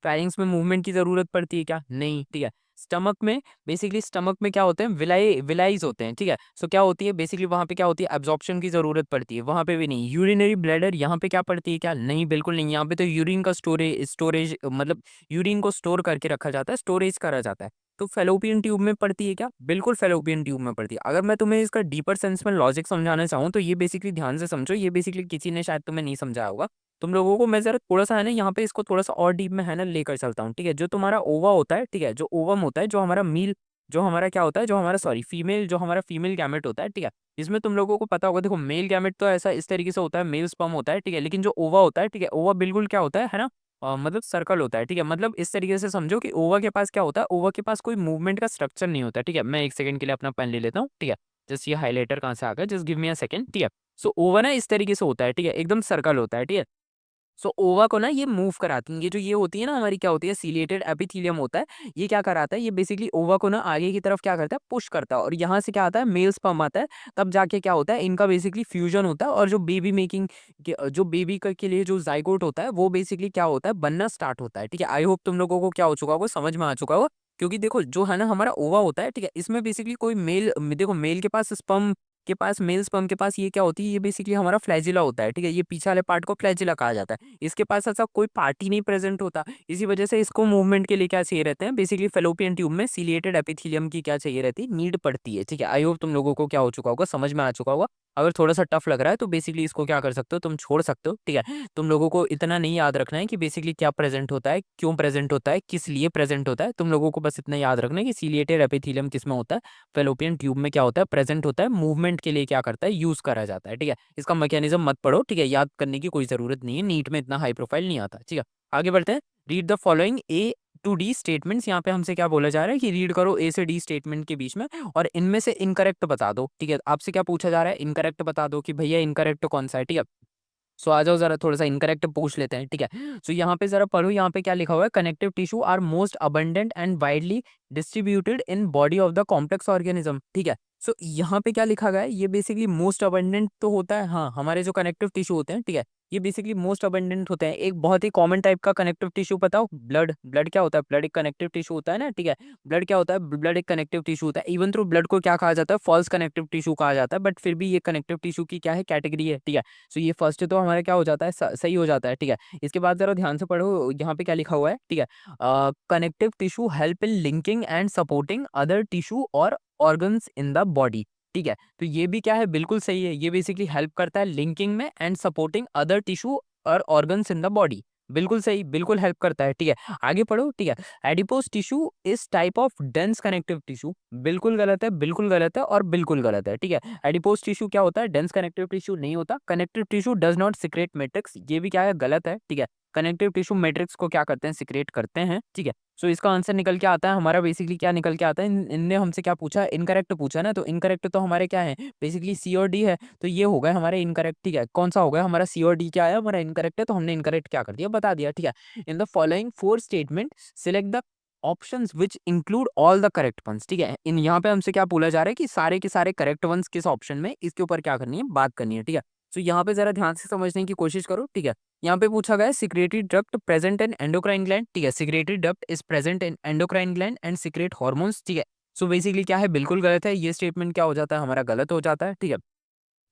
फेरिंग्स में मूवमेंट की ज़रूरत पड़ती है क्या? नहीं, ठीक है। स्टमक में, बेसिकली स्टमक में क्या होते हैं, विलाइज़ होते हैं, ठीक है। सो क्या होती है, बेसिकली वहाँ पे क्या होती है, एब्ज़ॉर्प्शन की ज़रूरत पड़ती है, वहाँ पे भी नहीं। यूरिनरी ब्लैडर यहाँ पे क्या पड़ती है क्या? नहीं, बिल्कुल नहीं। यहाँ पे तो यूरिन का स्टोरेज मतलब यूरिन को स्टोर करके रखा जाता है, स्टोरेज करा जाता है। तो फेलोपियन ट्यूब में पड़ती है क्या? बिल्कुल फेलोपियन ट्यूब में पड़ती है। अगर मैं तुम्हें इसका डीपर सेंस में लॉजिक समझाना चाहूँ तो ये बेसिकली ध्यान से समझो, ये बेसिकली किसी ने शायद तुम्हें नहीं समझाया होगा। तुम लोगों को मैं ज़रा थोड़ा-सा है ना यहाँ पे इसको थोड़ा-सा और डीप में है ना लेकर चलता हूँ, ठीक है? जो तुम्हारा ओवा होता है, ठीक है? जो ओवम होता है, जो हमारा जो हमारा क्या होता है, जो हमारा सॉरी फीमेल जो हमारा फीमेल गैमेट होता है, ठीक है? इसमें तुम लोगों को पता होगा, देखो मेल गैमेट तो ऐसा इस तरीके से होता है, मेल स्पर्म होता है, ठीक है? लेकिन जो ओवा होता है, ठीक है? ओवा बिल्कुल क्या होता है ना? मतलब सर्कल होता है, ठीक है? मतलब इस तरीके से समझो कि ओवा के पास क्या होता है, ओवा के पास कोई मूवमेंट का स्ट्रक्चर नहीं होता है, ठीक है? मैं 1 सेकंड के लिए अपना पेन ले लेता हूँ, ठीक है? जस्ट ये हाइलाइटर कहाँ से आ गया, just give me a second, ठीक है? सो ओवा ना इस तरीके से होता है, ठीक है? एकदम सर्कल होता है, ठीक है? सो ओवा को ना ये मूव कराती हैं, ये जो ये होती है ना हमारी क्या होती है सीलिएटेड एपिथेलियम होता है, ये क्या कराता है, ये बेसिकली ओवा को ना आगे की तरफ क्या करता है, पुश करता है और यहाँ से क्या आता है, मेल स्पर्म आता है, तब जाके क्या होता है, इनका बेसिकली फ्यूजन होता है और जो बेबी मेकिंग जो बेबी के लिए जो जाइगोट होता है वो बेसिकली क्या होता है, बनना स्टार्ट होता है, ठीक है? आई होप तुम लोगों को क्या हो चुका होगा, समझ में आ चुका होगा। क्योंकि देखो जो है ना हमारा ओवा होता है, ठीक है? इसमें बेसिकली कोई देखो मेल मेल स्पर्म के पास ये क्या होती है, ये बेसिकली हमारा फ्लैजिला होता है, ठीक है? ये पीछे वाले पार्ट को फ्लैजिला कहा जाता है। इसके पास ऐसा कोई पार्ट ही नहीं प्रेजेंट होता। इसी वजह से इसको मूवमेंट के लिए क्या चाहिए रहते हैं, बेसिकली फेलोपियन ट्यूब में सीलिएटेड एपिथेलियम की क्या चाहिए रहती है, नीड पड़ती है, ठीक है? आई होप तुम लोगों को क्या हो चुका होगा, समझ में आ चुका होगा। अगर थोड़ा-सा टफ लग रहा है तो बेसिकली इसको क्या कर सकते हो, तुम छोड़ सकते हो, ठीक है? तुम लोगों को इतना नहीं याद रखना है कि बेसिकली क्या प्रेजेंट होता है, क्यों प्रेजेंट होता है, किस लिए प्रेजेंट होता है। तुम लोगों को बस इतना याद रखना है कि सीलिएटेड एपिथेलियम किसमें होता है, फेलोपियन ट्यूब में क्या होता है, प्रेजेंट होता है, मूवमेंट के लिए क्या करता है, यूज़ करा जाता है, ठीक है? इसका मैकेनिज्म मत पढ़ो, ठीक है? याद करने की कोई ज़रूरत नहीं है, नीट में इतना हाई प्रोफाइल नहीं आता, ठीक है? आगे बढ़ते हैं। Read the following A to D statements, यहाँ पे हमसे क्या बोला जा रहा है कि रीड करो ए से डी स्टेटमेंट के बीच में और इनमें से इनकरेक्ट बता दो, ठीक है? आपसे क्या पूछा जा रहा है, इनकरेक्ट बता दो कि भैया इनकरेक्ट कौन सा है, ठीक है? सो आ जाओ ज़रा थोड़ा-सा इनकरेक्ट पूछ लेते हैं, ठीक है? सो यहाँ पे ज़रा पढ़ो, यहाँ पे क्या लिखा हुआ है, connective tissue are most abundant and widely distributed in body of the complex organism, ठीक है? सो यहाँ पे क्या लिखा गया है, ये बेसिकली मोस्ट अबंडेंट तो होता है, हाँ, हमारे जो कनेक्टिव टिश्यू होते हैं, ठीक है? ये बेसिकली मोस्ट अबंडेंट होते हैं। एक बहुत ही कॉमन टाइप का कनेक्टिव टिश्यू बताओ, ब्लड। ब्लड क्या होता है? ब्लड एक कनेक्टिव टिश्यू होता है ना, ठीक है? ब्लड क्या होता है? ब्लड एक कनेक्टिव टिश्यू होता है। इवन थ्रो ब्लड को क्या कहा जाता है? फॉल्स कनेक्टिव टिश्यू कहा जाता है, बट फिर भी ये कनेक्टिव टिश्यू की क्या है, कैटेगरी है, ठीक है? सो ये फर्स्ट तो हमारा क्या हो जाता है, सही हो जाता है, ठीक है? इसके बाद ज़रा ध्यान से पढ़ो, यहाँ पे क्या लिखा हुआ है, ठीक है? Connective tissue help in linking and supporting other tissue और ऑर्गन्स इन द बॉडी, ठीक है? तो ये भी क्या है, बिल्कुल सही है। ये बेसिकली हेल्प करता है लिंकिंग में एंड सपोर्टिंग अदर टिश्यू और ऑर्गन्स इन द बॉडी। बिल्कुल सही, बिल्कुल हेल्प करता है, ठीक है? आगे पढ़ो, ठीक है? Adipose tissue is type of dense connective tissue. बिल्कुल गलत है, बिल्कुल गलत है और बिल्कुल गलत है, ठीक है? एडिपोज टिश्यू क्या होता है? डेंस कनेक्टिव टिश्यू नहीं होता। Connective tissue does not secrete matrix, ये भी क्या है, गलत है, ठीक है? कनेक्टिव टिश्यू मैट्रिक्स को क्या करते हैं, सिक्रेट करते हैं, ठीक है? सो इसका आंसर निकल के आता है हमारा, बेसिकली क्या निकल के आता है, इनने हमसे क्या पूछा, इनकरेक्ट पूछा ना, तो इनकरेक्ट तो हमारे क्या है, बेसिकली सी और डी है, तो ये हो गए हमारे इनकरेक्ट, ठीक है? कौन सा हो गया हमारा, सी और डी क्या है हमारा इनकरेक्ट है, तो हमने इनकरेक्ट क्या कर दिया, बता दिया, ठीक है? In the following 4 statement select the options which include all the correct ones, ठीक है? इन यहाँ पे हमसे क्या बोला जा रहा है कि सारे के सारे करेक्ट वंस किस ऑप्शन में, इसके ऊपर क्या करनी है, बात करनी है, ठीक है? सो यहाँ पे जरा ध्यान से समझने की कोशिश करो, ठीक है? यहाँ पे पूछा गया है secretory duct present in endocrine gland, ठीक है? Secretory duct is present in endocrine gland and secrete hormones, ठीक है? सो बेसिकली क्या है, बिल्कुल गलत है, ये स्टेटमेंट क्या हो जाता है हमारा, गलत हो जाता है, ठीक है?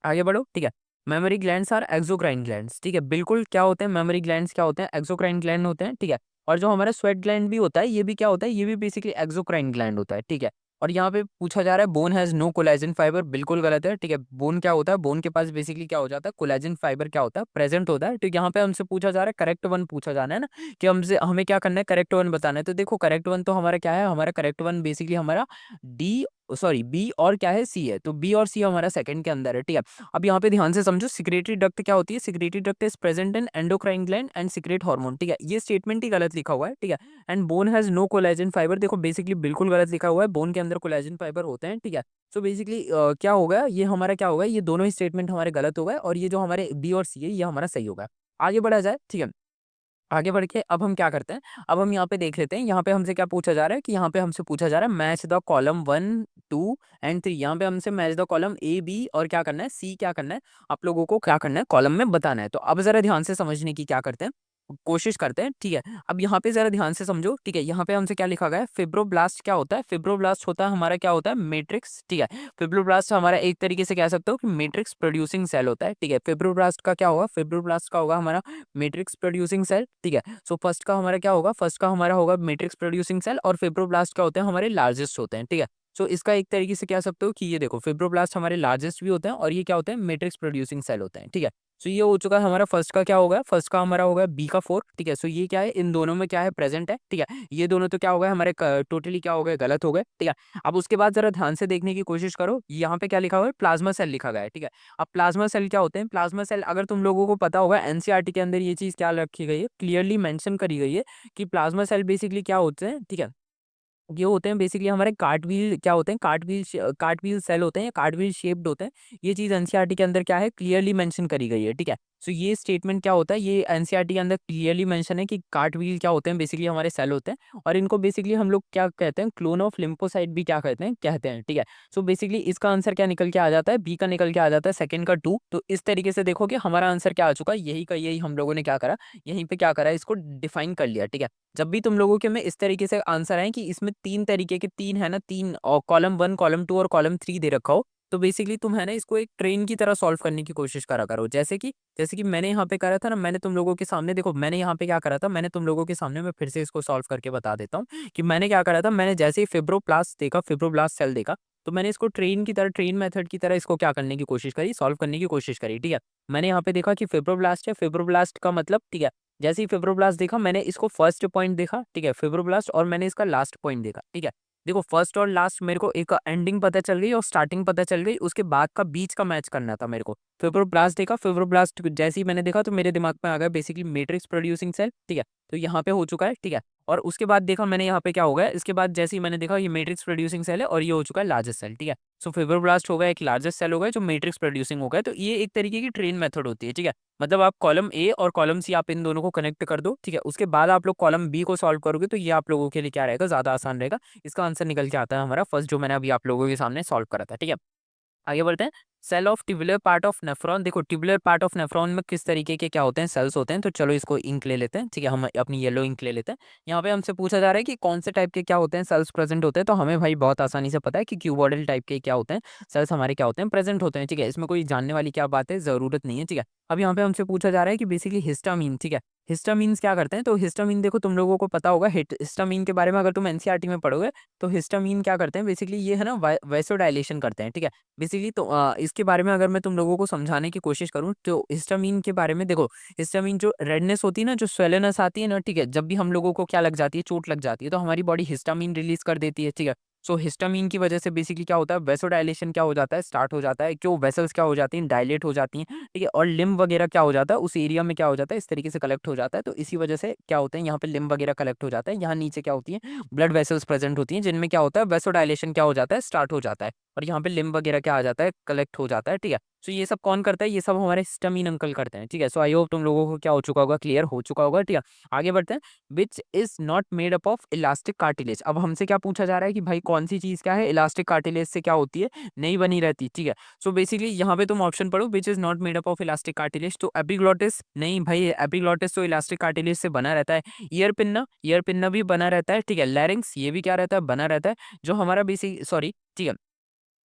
आगे बढ़ो, ठीक है? Mammary glands are exocrine glands, ठीक है? बिल्कुल क्या होते हैं, मेमोरी ग्लैंड्स क्या होते हैं, एक्सोक्राइन ग्लैंड होते हैं, ठीक है? और जो हमारा स्वेट ग्लैंड भी होता है, ये भी क्या होता है, ये भी बेसिकली एक्सोक्राइन ग्लैंड होता है, ठीक है? और यहाँ पे पूछा जा रहा है bone has no collagen fibre, बिल्कुल गलत है, ठीक है? बोन क्या होता है, बोन के पास बेसिकली क्या हो जाता है, कोलेजन फाइबर क्या होता है, प्रेजेंट होता है, तो यहाँ पे हमसे पूछा जा रहा है, करेक्ट वन पूछा जाना है ना, कि हमसे हमें क्या करना है, करेक्ट वन बताना है। तो देखो करेक्ट वन तो हमारा क्या है, हमारा करेक्ट वन बेसिकली हमारा डी सॉरी बी और क्या है, सी है, तो बी और सी हमारा सेकंड के अंदर है, ठीक है? अब यहाँ पे ध्यान से समझो, सिक्रेटरी डक्ट क्या होती है, secretory duct is present in endocrine gland and secrete hormone, ठीक है? ये स्टेटमेंट ही गलत लिखा हुआ है, ठीक है? And bone has no collagen fibre, देखो बेसिकली बिल्कुल गलत लिखा हुआ है, बोन के अंदर कोलेजन फाइबर होते हैं, ठीक है? सो बेसिकली क्या होगा, ये हमारा क्या होगा, ये दोनों ही स्टेटमेंट हमारे गलत हो गए और ये जो हमारे बी और सी है ये हमारा सही होगा। आगे बढ़ा जाए, ठीक है? आगे बढ़ के अब हम क्या करते हैं, अब हम यहाँ पे देख लेते हैं, यहाँ पे हमसे क्या पूछा जा रहा है, कि यहाँ पे हमसे पूछा जा रहा है मैच द कॉलम 1 2 एंड 3, यहाँ पे हमसे match the column A B और क्या करना है, सी क्या करना है, आप लोगों को क्या करना है, कॉलम में बताना है। तो अब जरा ध्यान से समझने की क्या करते हैं, कोशिश करते हैं, ठीक है। अब यहाँ पे जरा ध्यान से समझो, ठीक है। यहाँ पे हमसे क्या लिखा गया है, फिब्रोब्लास्ट क्या होता है, फिब्रोब्लास्ट होता है हमारा क्या होता है, मैट्रिक्स, ठीक है। फिब्रोब्लास्ट हमारा एक तरीके से कह सकते हो कि मैट्रिक्स प्रोड्यूसिंग सेल होता है, ठीक है। फिब्रोब्लास्ट का क्या होगा, फिब्रोब्लास्ट का होगा हमारा मैट्रिक्स प्रोड्यूसिंग सेल, ठीक है। सो फर्स्ट का हमारा क्या होगा, फर्स्ट का हमारा होगा मैट्रिक्स प्रोड्यूसिंग सेल, और फिब्रोब्लास्ट क्या होते हैं, हमारे लार्जेस्ट होते हैं, ठीक है। सो इसका एक तरीके से कह सकते हो कि ये देखो, फिब्रोब्लास्ट हमारे लार्जेस्ट भी होते हैं और ये क्या होते हैं, मैट्रिक्स प्रोड्यूसिंग सेल होते हैं, ठीक है। सो ये हो चुका है हमारा फर्स्ट का, क्या होगा, फर्स्ट का हमारा होगा बी का 4, ठीक है। सो ये क्या है, इन दोनों में क्या है, प्रेजेंट है, ठीक है। ये दोनों तो क्या हो गए हमारे टोटली क्या हो गए, गलत हो गए, ठीक है। अब उसके बाद जरा ध्यान से देखने की कोशिश करो, यहाँ पे क्या लिखा हुआ है, प्लाज्मा सेल लिखा गया है, ठीक है। अब प्लाज्मा सेल क्या होते हैं, प्लाज्मा सेल अगर तुम लोगों को पता होगा, एनसीईआरटी के अंदर ये चीज क्या रखी गई है, क्लियरली मेंशन करी गई है कि प्लाज्मा सेल बेसिकली क्या होते हैं, ठीक है। ये होते हैं बेसिकली हमारे कार्टव्हील, क्या होते हैं, कार्टव्हील सेल होते हैं, कार्टव्हील शेप्ड होते हैं। ये चीज एनसीईआरटी के अंदर क्या है, क्लियरली मेंशन करी गई है, ठीक है। सो ये स्टेटमेंट क्या होता है, ये एनसीईआरटी के अंदर क्लियरली मेंशन है कि कार्टव्हील क्या होते हैं, बेसिकली हमारे सेल होते हैं, और इनको बेसिकली हम लोग क्या कहते हैं, क्लोन ऑफ लिम्फोसाइट भी क्या कहते हैं, ठीक है। सो बेसिकली इसका आंसर क्या निकल के आ जाता है, बी का निकल के आ जाता है, सेकंड का 2। तो इस तरीके से देखो कि हमारा आंसर क्या आ चुका है, यही का यही हम लोगों ने क्या करा, यहीं पे क्या करा, इसको डिफाइन कर लिया, ठीक है। जब भी तुम लोगों के में इस तरीके से आंसर आए कि इसमें 3 तरीके के 3 है ना, 3 और कॉलम 1, कॉलम 2 और कॉलम 3 दे रखा हो, तो बेसिकली तुम है ना इसको एक ट्रेन की तरह सॉल्व करने की कोशिश करा करो। जैसे कि मैंने यहाँ पे करा था ना, मैंने तुम लोगों के सामने देखो, मैंने यहाँ पे क्या करा था, मैंने तुम लोगों के सामने मैं फिर से इसको सॉल्व करके बता देता हूँ कि मैंने क्या करा था। मैंने जैसे ही फिब्रोप्लास्ट देखा, फिब्रोब्लास्ट सेल देखा, तो मैंने इसको ट्रेन की तरह, ट्रेन मेथड की तरह इसको क्या करने की कोशिश करी, सॉल्व करने की कोशिश करी, ठीक है। मैंने यहाँ पे देखा कि फिब्रोब्लास्ट है, फिब्रोब्लास्ट का मतलब, ठीक है। जैसे ही फिब्रोब्लास्ट देखा, मैंने इसको फर्स्ट पॉइंट देखा, ठीक है, फिब्रोब्लास्ट, और मैंने इसका लास्ट पॉइंट देखा, ठीक है। देखो फर्स्ट और लास्ट मेरे को एक एंडिंग पता चल गई और स्टार्टिंग पता चल गई, उसके बाद का बीच का मैच करना था मेरे को। फिब्रोब्लास्ट देखा, फिब्रोब्लास्ट जैसे ही मैंने देखा तो मेरे दिमाग में आ गया बेसिकली मैट्रिक्स प्रोड्यूसिंग सेल, ठीक है। तो यहाँ पे हो चुका है, ठीक है। और उसके बाद देखा मैंने यहाँ पे क्या हो गया, इसके बाद जैसे ही मैंने देखा ये मैट्रिक्स प्रोड्यूसिंग सेल है और ये हो चुका है लार्जेस्ट सेल, ठीक है। सो फिब्रोब्लास्ट हो गया एक लार्जेस्ट सेल हो गया जो मैट्रिक्स प्रोड्यूसिंग हो गया। तो ये एक तरीके की ट्रेन मेथड होती है, ठीक है। मतलब आप कॉलम ए और कॉलम सी आप इन दोनों को कनेक्ट कर दो, ठीक है। उसके बाद आप लोग कॉलम बी को सॉल्व करोगे तो ये आप लोगों के लिए क्या रहेगा, ज्यादा आसान रहेगा। इसका आंसर निकल के आता है हमारा फर्स्ट, जो मैंने अभी आप लोगों के सामने सॉल्व करा था, ठीक है। आगे बढ़ते हैं। Cell of tubular part of nephron. देखो ट्यूबुलर पार्ट ऑफ नेफ्रॉन में किस तरीके के क्या होते हैं, सेल्स होते हैं। तो चलो इसको इंक ले लेते हैं, ठीक है। हम अपनी येलो इंक ले लेते हैं। यहाँ पे हमसे पूछा जा रहा है कि कौन से टाइप के क्या होते हैं सेल्स प्रेजेंट होते हैं। तो हमें भाई बहुत आसानी से पता है कि क्यूबॉइडल टाइप के क्या होते हैं सेल्स, हमारे क्या होते हैं, प्रेजेंट होते हैं, ठीक है। इसमें कोई जानने वाली क्या बात है, जरूरत नहीं है, ठीक है। अब यहाँ पे हमसे पूछा जा रहा है कि बेसिकली हिस्टामीन, ठीक है। हिस्टामीन्स क्या करते हैं, तो हिस्टामीन देखो तुम लोगों को पता होगा, हिस्टामीन के बारे में अगर तुम एनसीईआरटी में पढ़ोगे तो हिस्टामीन क्या करते हैं, बेसिकली ये है ना वैसोडाइलेशन करते हैं, ठीक है। बेसिकली तो इसके बारे में अगर मैं तुम लोगों को समझाने की कोशिश करूँ तो हिस्टामीन के बारे में देखो, हिस्टामीन जो रेडनेस होती है ना, जो स्वेलनेस आती है ना, ठीक है। जब भी हम लोगों को क्या लग जाती है, चोट लग जाती है, तो हमारी बॉडी हिस्टामीन रिलीज कर देती है, ठीक है। सो हिस्टामीन की वजह से बेसिकली क्या होता है, वेसोडाइलेशन क्या हो जाता है, स्टार्ट हो जाता है, क्यों वेसल्स क्या हो जाती हैं, डायलेट हो जाती हैं, ठीक है। और लिम्ब वगैरह क्या हो जाता है, उस एरिया में क्या हो जाता है, इस तरीके से कलेक्ट हो जाता है। तो इसी वजह से क्या होते हैं, यहाँ पे लिम्ब वगैरह कलेक्ट हो जाता है। यहाँ नीचे क्या होती है, ब्लड वेसल्स प्रेजेंट होती हैं, जिनमें क्या होता है, वेसोडाइलेशन क्या हो जाता है, स्टार्ट हो जाता है। और यहाँ पे लिम्ब वगैरह क्या आ जाता है, कलेक्ट हो जाता है, ठीक है। सो ये सब कौन करता है, ये सब हमारे हिस्टामीन अंकल करते हैं, ठीक है। सो आई होप तुम लोगों को क्या हो चुका होगा, क्लियर हो चुका होगा, ठीक है। आगे बढ़ते हैं। Which is not made up of elastic cartilage. अब हमसे क्या पूछा जा रहा है कि भाई कौन सी चीज क्या है, इलास्टिक कार्टिलेज से क्या होती है, नहीं बनी रहती, ठीक है। सो बेसिकली यहाँ पे तुम ऑप्शन पढ़ो, which is not made up of elastic cartilage. तो एपिग्लॉटिस नहीं भाई, एपिग्लॉटिस तो इलास्टिक कार्टिलेज से बना रहता है। ईयर पिन्ना भी बना रहता है, ठीक है। लैरिंग्स ये भी क्या रहता है, बना रहता है। जो हमारा बेसिक, सॉरी, ठीक है,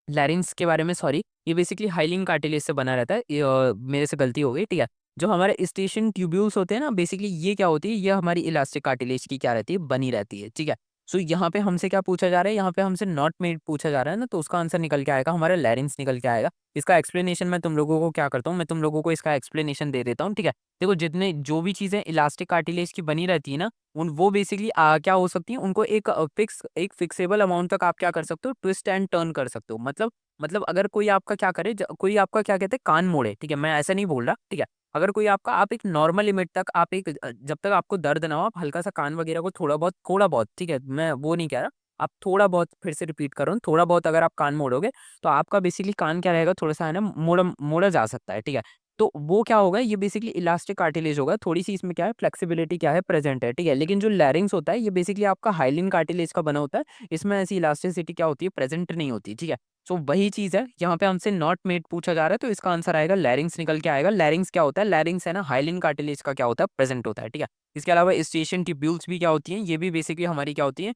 लैरिंग्स के बारे में सॉरी, ये बेसिकली हाइलिन कार्टिलेज से बना रहता है। ये मेरे से गलती हो गई, ठीक है। जो हमारे स्टेशन ट्यूब्यूल्स होते हैं ना, बेसिकली ये क्या होती है, ये हमारी इलास्टिक कार्टिलेज की क्या रहती है, बनी रहती है, ठीक है। सो यहाँ पे हमसे क्या पूछा जा रहा है, यहाँ पे हमसे नॉट मेड पूछा जा रहा है ना, तो उसका आंसर निकल के आएगा हमारा लैरिंग्स निकल के आएगा। इसका एक्सप्लेनेशन मैं तुम लोगों को क्या करता हूँ, मैं तुम लोगों को इसका एक्सप्लेनेशन दे देता हूँ, ठीक है। देखो जितने जो भी चीजें इलास्टिक कार्टिलेज की बनी रहती है ना, उन वो बेसिकली क्या हो सकती है, उनको एक फिक्सेबल अमाउंट तक आप क्या कर सकते हो, ट्विस्ट एंड टर्न कर सकते हो। मतलब अगर कोई आपका क्या करे, कोई आपका क्या कहते हैं, कान मोड़े, ठीक है, मैं ऐसा नहीं बोल रहा, ठीक है। अगर कोई आपका, आप एक नॉर्मल लिमिट तक, आप एक जब तक आपको दर्द ना हो, आप हल्का सा कान वगैरह को थोड़ा बहुत, ठीक है, मैं वो नहीं कह रहा, आप थोड़ा बहुत, फिर से रिपीट कर रहा हूँ, थोड़ा बहुत अगर आप कान मोड़ोगे तो आपका बेसिकली कान क्या रहेगा, थोड़ा सा है ना, मोड़ा मोड़ा जा सकता है, ठीक है। तो वो क्या होगा, ये बेसिकली इलास्टिक कार्टिलेज होगा, थोड़ी सी इसमें क्या है, फ्लेक्सिबिलिटी क्या है, प्रेजेंट है, ठीक है। लेकिन जो लैरिंग्स होता है, ये बेसिकली आपका हाइलिन कार्टिलेज का बना होता है, इसमें ऐसी इलास्टिसिटी क्या होती है, प्रेजेंट नहीं होती, ठीक है। सो वही चीज़ है, यहाँ पे हमसे नॉट मेड पूछा जा रहा है, तो इसका आंसर आएगा लैरिंग्स निकल के आएगा। लैरिंग्स क्या होता है? लैरिंग्स है ना हाइलिन कार्टिलेज का क्या होता है? प्रेजेंट होता है, ठीक है। इसके अलावा स्टेशन ट्यूब्यूल्स भी क्या होती हैं? ये भी बेसिकली हमारी क्या होती है?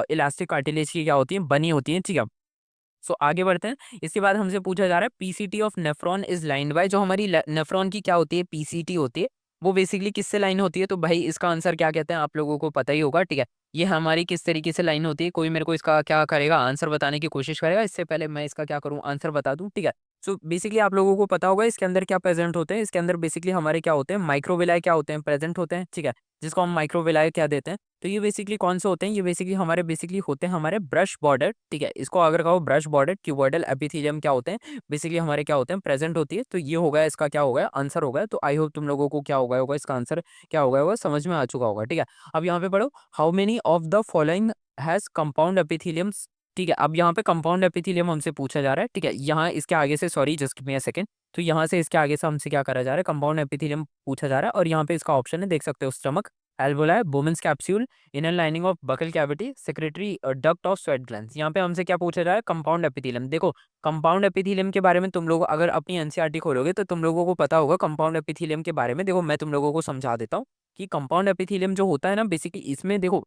इलास्टिक कार्टिलेज की क्या होती है? बनी होती है, ठीक है। सो आगे बढ़ते हैं। इसके बाद हमसे पूछा जा रहा है PCT of nephron is lined by, जो हमारी नेफ्रॉन की क्या होती है? पीसीटी होती है, वो बेसिकली किससे लाइन होती है? तो भाई इसका आंसर क्या कहते हैं आप लोगों को पता ही होगा, ठीक है। ये हमारी किस तरीके से लाइन होती है? कोई मेरे को इसका क्या करेगा? आंसर बताने की कोशिश करेगा। इससे पहले मैं इसका क्या करूँ? आंसर बता दूं, ठीक है। सो बेसिकली आप लोगों को पता होगा इसके अंदर क्या प्रेजेंट होते हैं। इसके अंदर बेसिकली हमारे क्या होते हैं? माइक्रोविलाई क्या होते हैं? प्रेजेंट होते हैं, ठीक है। जिसको हम माइक्रोविलाई क्या देते हैं? तो ये बेसिकली कौन से होते हैं? ये बेसिकली हमारे बेसिकली होते हैं हमारे ब्रश बॉर्डर, ठीक है। इसको अगर कहो ब्रश बॉर्डर क्यूबॉइडल एपिथेलियम क्या होते हैं? बेसिकली हमारे क्या होते हैं? प्रेजेंट होती है। तो ये हो गया इसका क्या हो गया? आंसर हो गया। तो आई होप तुम लोगों को क्या हो गया होगा? इसका आंसर क्या हो गया होगा? समझ में आ चुका होगा, ठीक है। अब यहाँ पे पढ़ो, how many of the following has compound epitheliums, ठीक है। अब यहाँ पे कंपाउंड एपिथेलियम हमसे पूछा जा रहा है, ठीक है। यहाँ इसके आगे से sorry just give me a second, तो यहाँ से इसके आगे से हमसे क्या करा जा रहा है? कंपाउंड एपिथेलियम पूछा जा रहा है, और यहाँ पे इसका ऑप्शन है, देख सकते हो, stomach, alveoli, बोमेंस capsule, inner lining of buccal cavity, secretary duct of sweat glands. यहाँ पे हमसे क्या पूछा जा रहा है? Compound epithelium. देखो, कंपाउंड एपिथेलियम के बारे में तुम लोग अगर अपनी एनसीईआरटी खोलोगे तो तुम लोगों को पता होगा कंपाउंड एपिथेलियम के बारे में। देखो मैं तुम लोगों को समझा देता हूँ कि कंपाउंड एपिथेलियम जो होता है ना, बेसिकली इसमें देखो,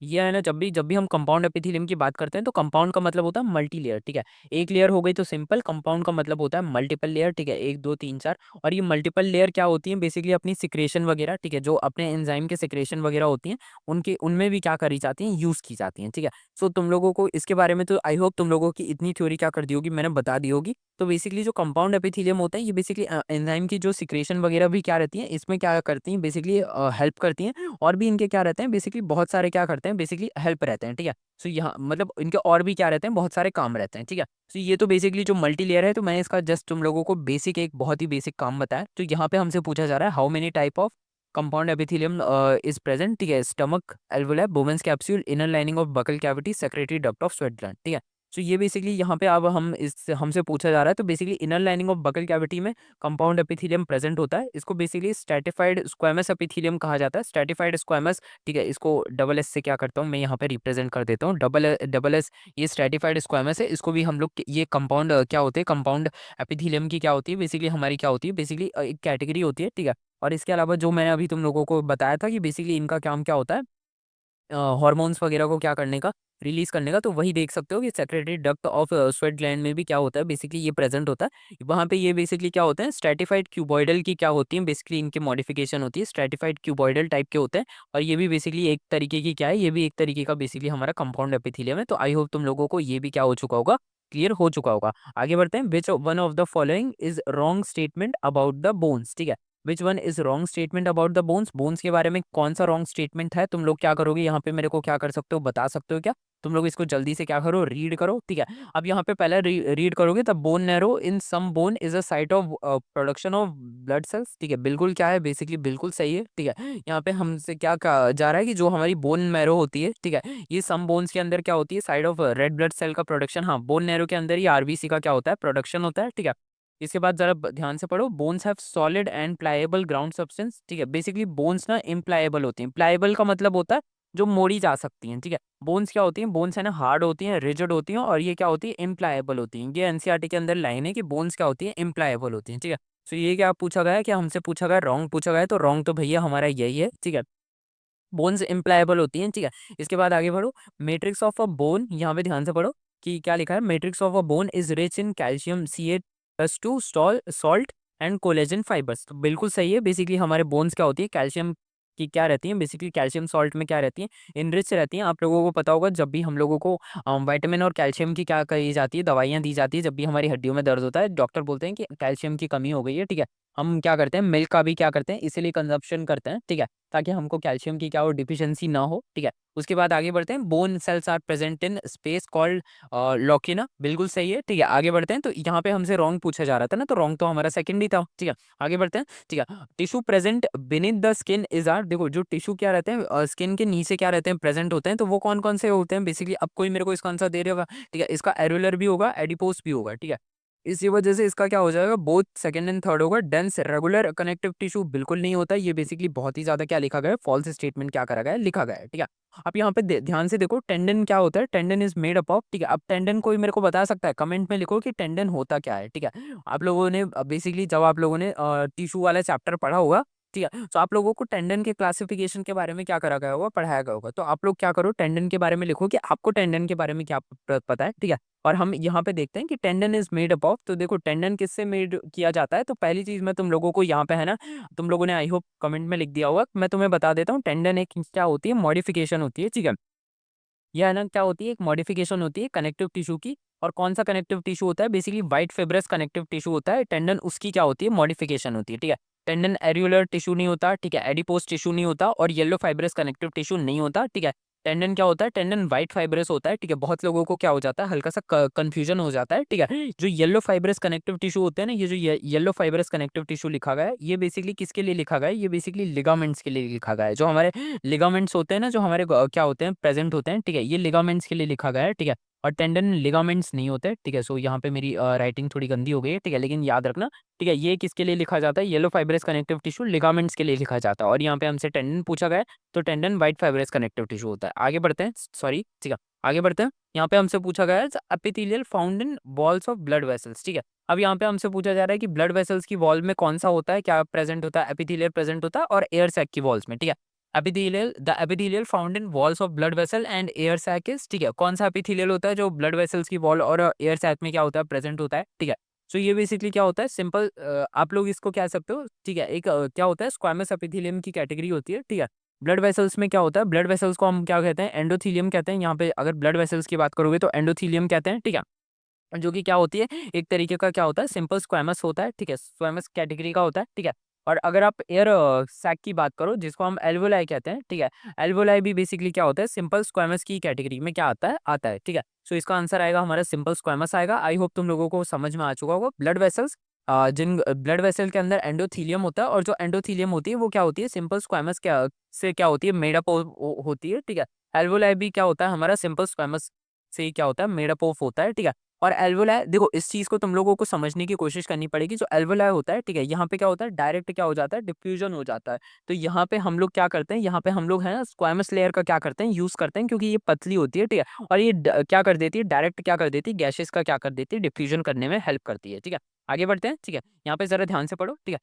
ये है ना, जब भी हम कंपाउंड एपिथेलियम की बात करते हैं तो कंपाउंड का मतलब होता है मल्टी लेयर, ठीक है। एक लेयर हो गई तो सिंपल, कंपाउंड का मतलब होता है मल्टीपल लेयर, ठीक है। एक दो तीन चार, और ये मल्टीपल लेयर क्या होती है? बेसिकली अपनी सिक्रेशन वगैरह, ठीक है, जो अपने एंजाइम के सिक्रेशन वगैरह होती हैं, उनके उनमें भी क्या करी जाती हैं? यूज की जाती हैं, ठीक है। सो तुम लोगों को इसके बारे में तो आई होप तुम लोगों की इतनी थ्योरी क्या कर दी होगी, मैंने बता दी होगी। तो बेसिकली जो कंपाउंड एपिथेलियम होता है, ये बेसिकली एंजाइम की जो सिक्रेशन वगैरह भी क्या रहती है, इसमें क्या करती हैं? बेसिकली हेल्प करती हैं। और भी इनके क्या रहते हैं? बेसिकली बहुत सारे क्या करते हैं? बेसिकली हेल्प रहते हैं, ठीक है। सो यहाँ मतलब इनके और भी क्या रहते हैं? बहुत सारे काम रहते हैं, ठीक है। सो ये तो बेसिकली जो मल्टी लेयर है, तो मैंने इसका जस्ट तुम लोगों को बेसिक एक बहुत ही बेसिक काम बताया। तो यहाँ पे हमसे पूछा जा रहा है how many type of compound epithelium is present, ठीक है। Stomach, alveoli, बोमेंस capsule, inner lining of buccal cavity, secretary duct of sweat gland, ठीक है। सो ये बेसिकली यहाँ पे अब हम इस हमसे पूछा जा रहा है, तो basically inner lining of buccal cavity में कंपाउंड एपिथेलियम प्रेजेंट होता है। इसको बेसिकली स्ट्रैटिफाइड स्क्वैमस एपिथेलियम कहा जाता है। स्ट्रैटिफाइड स्क्वैमस, ठीक है। इसको डबल एस से क्या करता हूँ मैं यहाँ पे रिप्रेजेंट कर देता हूँ, डबल एस। ये स्ट्रैटिफाइड स्क्वैमस है। इसको भी हम लोग ये कंपाउंड क्या होते हैं? कंपाउंड एपिथेलियम की क्या होती है? बेसिकली हमारी क्या होती है? बेसिकली एक कैटेगरी होती है, ठीक है। और इसके अलावा जो मैंने अभी तुम लोगों को बताया था कि बेसिकली इनका काम क्या होता है, हॉर्मोन्स वगैरह को क्या करने का? रिलीज करने का। तो वही देख सकते हो कि secretary duct of sweat gland में भी क्या होता है? बेसिकली ये प्रेजेंट होता है वहाँ पे। ये बेसिकली क्या होते हैं? स्ट्रैटिफाइड क्यूबॉइडल की क्या होती है? बेसिकली इनकी मॉडिफिकेशन होती है, स्ट्रैटिफाइड क्यूबॉइडल टाइप के होते हैं। और ये भी बेसिकली एक तरीके की क्या है? ये भी एक तरीके का बेसिकली हमारा कंपाउंड एपिथेलियम है। तो आई होप तुम लोगों को ये भी क्या हो चुका होगा? क्लियर हो चुका होगा। आगे बढ़ते हैं। Which one of the following is wrong statement about the bones, ठीक है। Which one is wrong statement about the bones? Bones के बारे में कौन सा रॉन्ग स्टेटमेंट है? तुम लोग क्या करोगे यहाँ पे? मेरे को क्या कर सकते हो? बता सकते हो क्या? तुम लोग इसको जल्दी से क्या करो? रीड करो, ठीक है। अब यहाँ पे पहले रीड करोगे तब, bone marrow in some bone is a site of production of blood cells, ठीक है। बिल्कुल क्या है? बेसिकली बिल्कुल सही है, ठीक है। यहाँ पे हमसे क्या कहा जा रहा है कि जो हमारी बोन मैरो होती है, ठीक है, ये सम बोन्स के अंदर क्या होती है? Site of red blood cell का प्रोडक्शन। हाँ, बोन नैरो के अंदर ही आरबीसी का क्या होता है? प्रोडक्शन होता है, ठीक है। इसके बाद जरा ध्यान से पढ़ो, bones have solid and pliable ground substance, ठीक है। बेसिकली बोन्स ना इम्प्लाएबल होती हैं। प्लाएबल का मतलब होता है जो मोड़ी जा सकती हैं, ठीक है। बोन्स क्या होती हैं? बोन्स है ना हार्ड होती हैं, रिजिड होती हैं, और ये क्या होती है? इम्प्लाएबल होती हैं। ये एनसीईआरटी के अंदर लाइन है कि बोन्स क्या होती है? इम्प्लाएबल होती हैं, ठीक है। तो ये क्या पूछा गया है? कि हमसे पूछा गया रॉन्ग पूछा गया है, तो रॉन्ग तो भैया हमारा यही है, ठीक है। बोन्स इम्प्लाएबल होती हैं, ठीक है। इसके बाद आगे बढ़ो, मैट्रिक्स ऑफ अ बोन, यहाँ पे ध्यान से पढ़ो कि क्या लिखा है। Matrix of a bone is rich in calcium CA+2 salt and collagen fibres. तो बिल्कुल सही है। बेसिकली हमारे बोन्स क्या होती है? कैल्शियम की क्या रहती है? बेसिकली कैल्शियम सॉल्ट में क्या रहती है? इनरिच रहती हैं। आप लोगों को पता होगा जब भी हम लोगों को विटामिन और कैल्शियम की क्या कही जाती है? दवाइयाँ दी जाती है। जब भी हमारी हड्डियों में दर्द होता है, डॉक्टर बोलते हैं कि कैल्शियम की कमी हो गई है, ठीक है। हम क्या करते हैं? मिल्क का भी क्या करते हैं? इसीलिए कंजप्शन करते हैं, ठीक है, ताकि हमको कैल्शियम की क्या हो? डिफिशियंसी ना हो, ठीक है। उसके बाद आगे बढ़ते हैं। Bone cells are present in space called lacuna. बिल्कुल सही है, ठीक है। आगे बढ़ते हैं। तो यहाँ पे हमसे रॉन्ग पूछा जा रहा था ना, तो रॉन्ग तो हमारा सेकंड ही था, ठीक है। आगे बढ़ते हैं, ठीक है। Tissue present beneath the skin is are, देखो जो टिश्यू क्या रहते हैं स्किन के नीचे क्या रहते हैं? प्रेजेंट होते हैं। तो वो कौन कौन से होते हैं? बेसिकली अब कोई मेरे को इसका आंसर दे रहा होगा, ठीक है। इसका एरुलर भी होगा, एडिपोस भी होगा, ठीक है। इसी वजह से इसका क्या हो जाएगा, बोथ सेकंड एंड थर्ड होगा। डेंस रेगुलर कनेक्टिव टिश्यू बिल्कुल नहीं होता, ये बेसिकली बहुत ही ज्यादा क्या लिखा गया है, फॉल्स स्टेटमेंट क्या करा गया है, लिखा गया है, ठीक है। अब यहाँ पे ध्यान से देखो, टेंडन क्या होता है, tendon is made up of, ठीक है। अब टेंडन कोई मेरे को बता सकता है, कमेंट में लिखो कि टेंडन होता क्या है, ठीक है। आप लोगों ने बेसिकली जब आप लोगों ने टिश्यू वाला चैप्टर पढ़ा होगा, ठीक है, तो आप लोगों को टेंडन के क्लासिफिकेशन के बारे में क्या करा गया होगा, पढ़ाया गया होगा। तो आप लोग क्या करो, टेंडन के बारे में लिखो कि आपको टेंडन के बारे में क्या पता है, ठीक है। और हम यहाँ पे देखते हैं कि tendon is made up of. तो देखो टेंडन किससे मेड किया जाता है, तो पहली चीज मैं तुम लोगों को यहाँ पे है ना, तुम लोगों ने आई होप कमेंट में लिख दिया होगा, मैं तुम्हें बता देता हूँ। टेंडन एक क्या होती है, मॉडिफिकेशन होती है, ठीक है। यह है ना क्या होती है, एक मॉडिफिकेशन होती है कनेक्टिव टिश्यू की। और कौन सा कनेक्टिव टिश्यू होता है, basically white fibrous connective tissue होता है। टेंडन उसकी क्या होती है, मॉडिफिकेशन होती है, ठीक है। टेंडन एरियुलर टिश्यू नहीं होता, ठीक है। एडिपोज टिश्यू नहीं होता, और येलो फाइब्रस कनेक्टिव टिश्यू नहीं होता, ठीक है। टेंडन क्या होता है, टेंडन व्हाइट फाइब्रस होता है, ठीक है। बहुत लोगों को क्या हो जाता है, हल्का सा कंफ्यूजन हो जाता है, ठीक है। जो येलो फाइब्रस कनेक्टिव टिश्यू होते हैं ना, ये जो येलो फाइब्रस कनेक्टिव टिश्यू लिखा गया है, ये बेसिकली किसके लिए लिखा गया है, ये बेसिकली लिगामेंट्स के लिए लिखा गया है। जो हमारे लिगामेंट्स होते हैं ना, जो हमारे क्या होते हैं, प्रेजेंट होते हैं, ठीक है। ये लिगामेंट्स के लिए लिखा गया है, ठीक है। और टेंडन लिगामेंट्स नहीं होते, ठीक है। सो यहाँ पे मेरी राइटिंग थोड़ी गंदी हो गई है, ठीक है, लेकिन याद रखना, ठीक है। ये किसके लिए लिखा जाता है, yellow fibrous connective tissue ligaments के लिए लिखा जाता है। और यहाँ पे हमसे टेंडन पूछा गया है, तो tendon white fibrous connective tissue होता है। आगे बढ़ते हैं, सॉरी, ठीक है। आगे बढ़ते हैं। यहाँ पे हमसे पूछा गया है epithelial found in walls of blood vessels, ठीक है। अब यहाँ पे हमसे पूछा जा रहा है कि ब्लड वेसल्स की वॉल में कौन सा होता है, क्या प्रेजेंट होता है, एपिथेलियल प्रेजेंट होता है, और एयर सैक की वॉल्स में, ठीक है। The epithelial found in walls of blood vessel and air sac is, ठीक है। कौन सा एपिथेलियल होता है जो ब्लड वेसल्स की वॉल और एयर सैक में क्या होता है, प्रेजेंट होता है, ठीक है। सो ये बेसिकली क्या होता है, सिंपल आप लोग इसको कह सकते हो, ठीक है। एक क्या होता है, स्क्वामस एपिथेलियम की कैटेगरी होती है, ठीक है। ब्लड वेसल्स में क्या होता है, ब्लड वेसल्स को हम क्या कहते हैं, एंडोथीलियम कहते हैं। यहाँ पे अगर ब्लड वेसल्स की बात करोगे तो एंडोथीलियम कहते हैं, ठीक है। जो कि क्या होती है, एक तरीके का क्या होता है, सिंपल स्क्वैमस होता है, ठीक है। स्क्वैमस कैटेगरी का होता है, ठीक है। और अगर आप एयर सैक की बात करो, जिसको हम एल्वोलाई कहते हैं, ठीक है। एल्वोलाई भी बेसिकली क्या होता है, सिंपल स्क्वैमस की कैटेगरी में क्या आता है, ठीक है। सो इसका आंसर आएगा हमारा सिंपल स्क्वैमस आएगा। आई होप तुम लोगों को समझ में आ चुका होगा। ब्लड वेसल्स, जिन ब्लड वेसल के अंदर एंडोथीलियम होता है, और जो एंडोथीलियम होती है वो क्या होती है, सिंपल स्क्वैमस क्या से क्या होती है, मेडअप होती है, ठीक है। एल्वोलाई भी क्या होता है, हमारा सिंपल स्क्वैमस से ही क्या होता है, मेडअप ऑफ होता है, ठीक है। और एल्वोलाई, देखो इस चीज को तुम लोगों को समझने की कोशिश करनी पड़ेगी। जो एल्वोलाई होता है, ठीक है, यहाँ पे क्या होता है, डायरेक्ट क्या हो जाता है, डिफ्यूजन हो जाता है। तो यहाँ पे हम लोग क्या करते हैं, यहाँ पे हम लोग है ना स्क्वामस लेयर का क्या करते हैं, यूज करते हैं, क्योंकि ये पतली होती है, ठीक है। और ये क्या कर देती है, डायरेक्ट क्या कर देती है, गैसेस का क्या कर देती है, डिफ्यूजन करने में हेल्प करती है, ठीक है। आगे बढ़ते हैं, ठीक है। यहाँ पे जरा ध्यान से पढ़ो, ठीक है।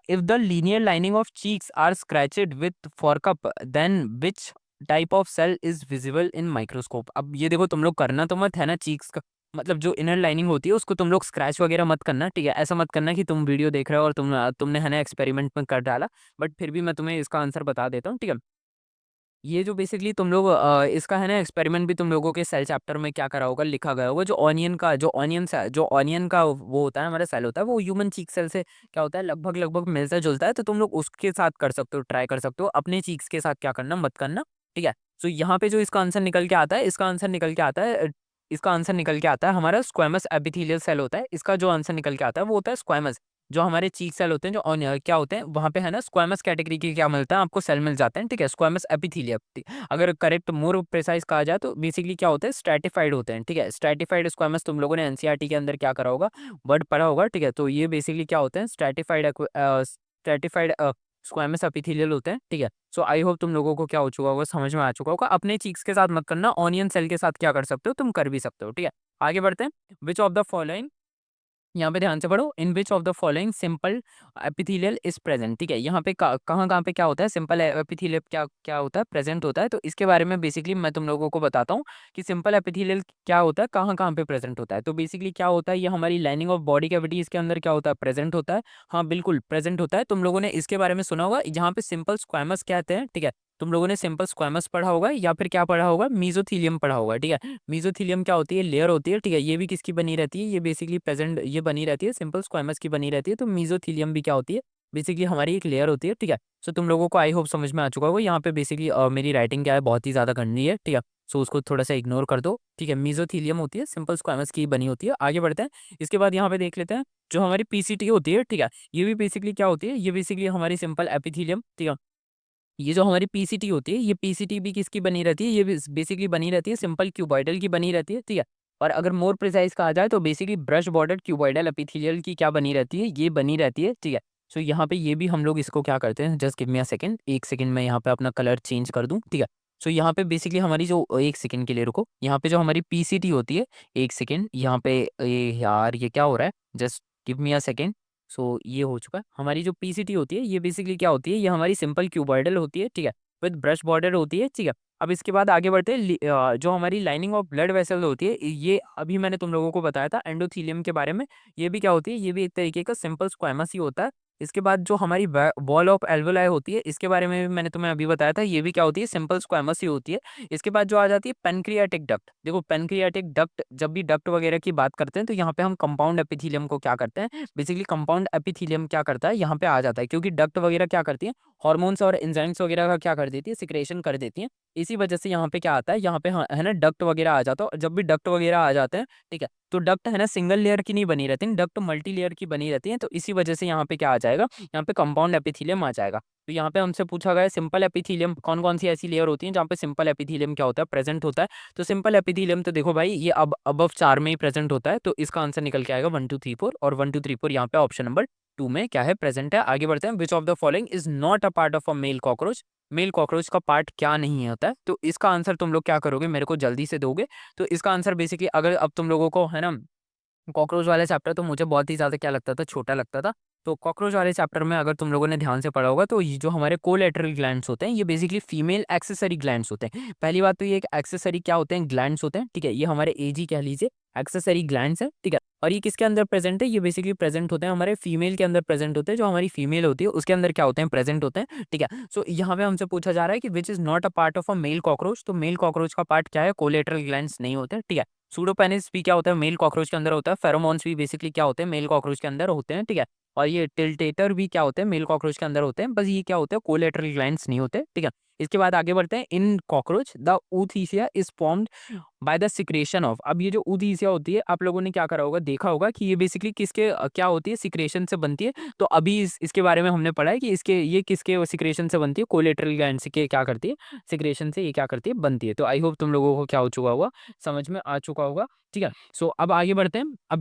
If the linear lining of cheeks are scratched with forcep, then which type of cell is visible in microscope. अब ये देखो, तुम लोग करना तो मत है ना चीक्स का, मतलब जो इनर लाइनिंग होती है उसको तुम लोग स्क्रैच वगैरह मत करना, ठीक है। ऐसा मत करना कि तुम वीडियो देख रहे हो और तुमने है ना एक्सपेरिमेंट में कर डाला। बट फिर भी मैं तुम्हें इसका आंसर बता देता हूँ, ठीक है। ये जो बेसिकली तुम लोग इसका है ना एक्सपेरिमेंट भी तुम लोगों के सेल चैप्टर में क्या करा होगा, लिखा गया होगा। जो ऑनियन का वो होता है, हमारा सेल होता है, वो ह्यूमन चीक सेल से क्या होता है, लगभग लगभग मिलता जुलता है। तो तुम लोग उसके साथ कर सकते हो, ट्राई कर सकते हो। अपने चीक्स के साथ क्या करना मत करना, ठीक है। तो यहाँ पे जो इसका आंसर निकल के आता है, इसका आंसर निकल के आता है हमारा स्क्वैमस एपिथेलियल सेल होता है। इसका जो आंसर निकल के आता है वो होता है स्क्वैमस। जो हमारे चीक सेल होते हैं, जो क्या होते हैं वहाँ पे है ना, स्क्वैमस कैटेगरी के क्या मिलता है आपको, सेल मिल जाते हैं, ठीक है। स्क्वैमस एपिथेलियम, अगर करेक्ट मोर प्रिसाइज कहा जाए तो बेसिकली क्या होता है, स्ट्रैटिफाइड होते हैं, ठीक है। स्ट्रैटिफाइड स्क्वैमस तुम लोगों ने एनसीईआरटी के अंदर क्या करा होगा, वर्ड पढ़ा होगा, ठीक है। तो ये बेसिकली क्या होते हैं, स्ट्रैटिफाइड स्क्वैमस एपिथेलियल होते हैं, ठीक है। सो आई होप तुम लोगों को क्या हो चुका होगा, समझ में आ चुका होगा। अपने चीक्स के साथ मत करना, ऑनियन सेल के साथ क्या कर सकते हो, तुम कर भी सकते हो, ठीक है। आगे बढ़ते हैं। विच ऑफ द फॉलोइंग, यहाँ पे ध्यान से पढ़ो, in which of the following simple epithelial is present, ठीक है। यहाँ पे कहाँ कहाँ पे क्या होता है, सिंपल एपिथेलियल क्या क्या होता है, प्रेजेंट होता है। तो इसके बारे में बेसिकली मैं तुम लोगों को बताता हूँ कि सिंपल एपिथेलियल क्या होता है, कहाँ कहाँ पे प्रेजेंट होता है। तो बेसिकली क्या होता है, ये हमारी लाइनिंग ऑफ बॉडी कैविटीज के अंदर क्या होता है, प्रेजेंट होता है। हाँ बिल्कुल प्रेजेंट होता है। तुम लोगों ने इसके बारे में सुना होगा, जहाँ पे सिंपल स्क्वैमस कहते हैं, ठीक है। तुम लोगों ने सिंपल स्क्वैमस पढ़ा होगा, या फिर क्या पढ़ा होगा, मीजोथीलियम पढ़ा होगा, ठीक है। मीजोथीलियम क्या होती है, लेयर होती है, ठीक है। ये भी किसकी बनी रहती है, ये बेसिकली प्रेजेंट ये बनी रहती है, सिंपल स्क्वैमस की बनी रहती है। तो मीजोथीलियम भी क्या होती है, बेसिकली हमारी एक लेयर होती है, ठीक है। सो तुम लोगों को आई होप समझ में आ चुका होगा। यहाँ पे बेसिकली मेरी राइटिंग क्या है, बहुत ही ज़्यादा करनी है, ठीक है। सो उसको थोड़ा सा इग्नोर कर दो, ठीक है। मीजोथीलियम होती है, सिंपल स्क्वैमस की बनी होती है। आगे बढ़ते हैं। इसके बाद यहाँ पे देख लेते हैं, जो हमारी पीसीटी होती है, ठीक है। ये भी बेसिकली क्या होती है, ये बेसिकली हमारी सिंपल एपिथेलियम, ठीक है। ये जो हमारी पीसीटी होती है, ये पीसीटी भी किसकी बनी रहती है, ये बेसिकली बनी रहती है सिंपल क्यूबॉइडल की बनी रहती है, ठीक है। और अगर मोर प्रिसाइज कहा जाए तो basically brush border cuboidal epithelial की क्या बनी रहती है, ये बनी रहती है, ठीक है। सो यहाँ पे ये भी हम लोग इसको क्या करते हैं, just give me a second, एक सेकंड में यहाँ पे अपना कलर चेंज कर दूं, ठीक है। सो यहाँ पे बेसिकली हमारी जो, एक सेकंड के लिए रुको, यहाँ पे जो हमारी पीसीटी होती है, एक सेकंड यहाँ पे, ये यार ये क्या हो रहा है, just give me a second. So ये हो चुका है, हमारी जो पीसीटी होती है ये बेसिकली क्या होती है, ये हमारी सिंपल क्यूबॉइडल होती है, ठीक है, विद ब्रश बॉर्डर होती है, ठीक है। अब इसके बाद आगे बढ़ते हैं, जो हमारी लाइनिंग ऑफ ब्लड वेसल होती है, ये अभी मैंने तुम लोगों को बताया था एंडोथेलियम के बारे में। ये भी क्या होती है, ये भी एक तरीके का सिंपल स्क्वामस ही होता है। इसके बाद जो हमारी वॉल ऑफ एल्वोलाई होती है, इसके बारे में भी मैंने तुम्हें अभी बताया था, ये भी क्या होती है, सिंपल स्क्वामस ही होती है। इसके बाद जो आ जाती है पेनक्रियाटिक डक्ट, देखो पेनक्रियाटिक डक्ट, जब भी डक्ट वगैरह की बात करते हैं तो यहाँ पे हम कंपाउंड एपिथेलियम को क्या करते हैं, बेसिकली कंपाउंड एपिथेलियम क्या करता है, यहाँ पे आ जाता है, क्योंकि डक्ट वगैरह क्या करती है, हार्मोन्स और एंजाइम्स वगैरह का क्या कर देती है, सिक्रेशन कर देती है। इसी वजह से यहाँ पे क्या आता है, यहाँ पे है ना डक्ट वगैरह आ जाता है, और जब भी डक्ट वगैरह आ जाते हैं, ठीक है, तो डक्ट है ना सिंगल लेयर की नहीं बनी रहती है, डक्ट मल्टी लेयर की बनी रहती है। तो इसी वजह से यहाँ पे क्या आ जाएगा, यहाँ पे कंपाउंड एपिथेलियम आ जाएगा। तो यहाँ पे हमसे पूछा गया है सिंपल एपिथेलियम कौन कौन सी ऐसी लेयर होती है जहाँ पे सिंपल एपिथेलियम क्या होता है, प्रेजेंट होता है। तो सिंपल एपिथेलियम तो देखो भाई ये अब अबव 4 में ही प्रेजेंट होता है, तो इसका आंसर निकल के आएगा 1 2 3 4, और 1 2 3 4 यहाँ पे ऑप्शन नंबर 2 में क्या है, प्रेजेंट है। आगे बढ़ते हैं, विच of the following is not a part of a male cockroach, male cockroach का पार्ट क्या नहीं होता है। तो इसका आंसर तुम लोग क्या करोगे, मेरे को जल्दी से दोगे। तो इसका आंसर बेसिकली, अगर अब तुम लोगों को है ना कॉकरोच वाले चैप्टर, तो मुझे बहुत ही ज़्यादा क्या लगता था, छोटा लगता था। तो कॉकरोच वाले चैप्टर में अगर तुम लोगों ने ध्यान से पढ़ा होगा, तो ये जो हमारे कोलेटरल ग्लैंड्स होते हैं, ये बेसिकली फीमेल एक्सेसरी ग्लैंड्स होते हैं। पहली बात तो ये एक एक्सेसरी क्या होते हैं, ग्लैंड्स होते हैं, ठीक है, ये हमारे एजी कह लीजिए एक्सेसरी ग्लैंड्स हैं, ठीक है। और ये किसके अंदर प्रेजेंट है, ये बेसिकली प्रेजेंट होते हैं हमारे फीमेल के अंदर प्रेजेंट होते हैं, जो हमारी फीमेल होती है उसके अंदर क्या होते हैं, प्रेजेंट होते हैं, ठीक है। सो यहाँ पे हमसे पूछा जा रहा है कि which is not a part of a male cockroach, तो मेल कॉकरोच का पार्ट क्या है, कोलेटरल ग्लैंड्स नहीं होते हैं, ठीक है। सूडोपेनिस भी क्या होता है, मेल कॉकरोच के अंदर होता है। फेरोमोन्स भी बेसिकली क्या होते हैं, मेल कॉकरोच के अंदर होते हैं, ठीक है। और ये टिल्टेटर भी क्या होते हैं, मेल कॉकरोच के अंदर होते हैं, बस ये क्या होते हैं, कोलेटरल ग्लैंड्स नहीं होते, ठीक है। इसके बाद आगे बढ़ते हैं, in cockroach the ootheca is formed by the secretion of. अब ये जो ऊथीसिया होती है, आप लोगों ने क्या करा होगा, देखा होगा कि ये बेसिकली किसके क्या होती है, सिक्रेशन से बनती है। तो अभी इसके बारे में हमने पढ़ा है कि इसके ये किसके सिक्रेशन से बनती है, कोलेटरल ग्लैंड के क्या करती है, सिक्रेशन से ये क्या करती है, बनती है। तो आई होप तुम लोगों को क्या हो चुका होगा, समझ में आ चुका होगा, ठीक है। सो अब आगे बढ़ते हैं, अब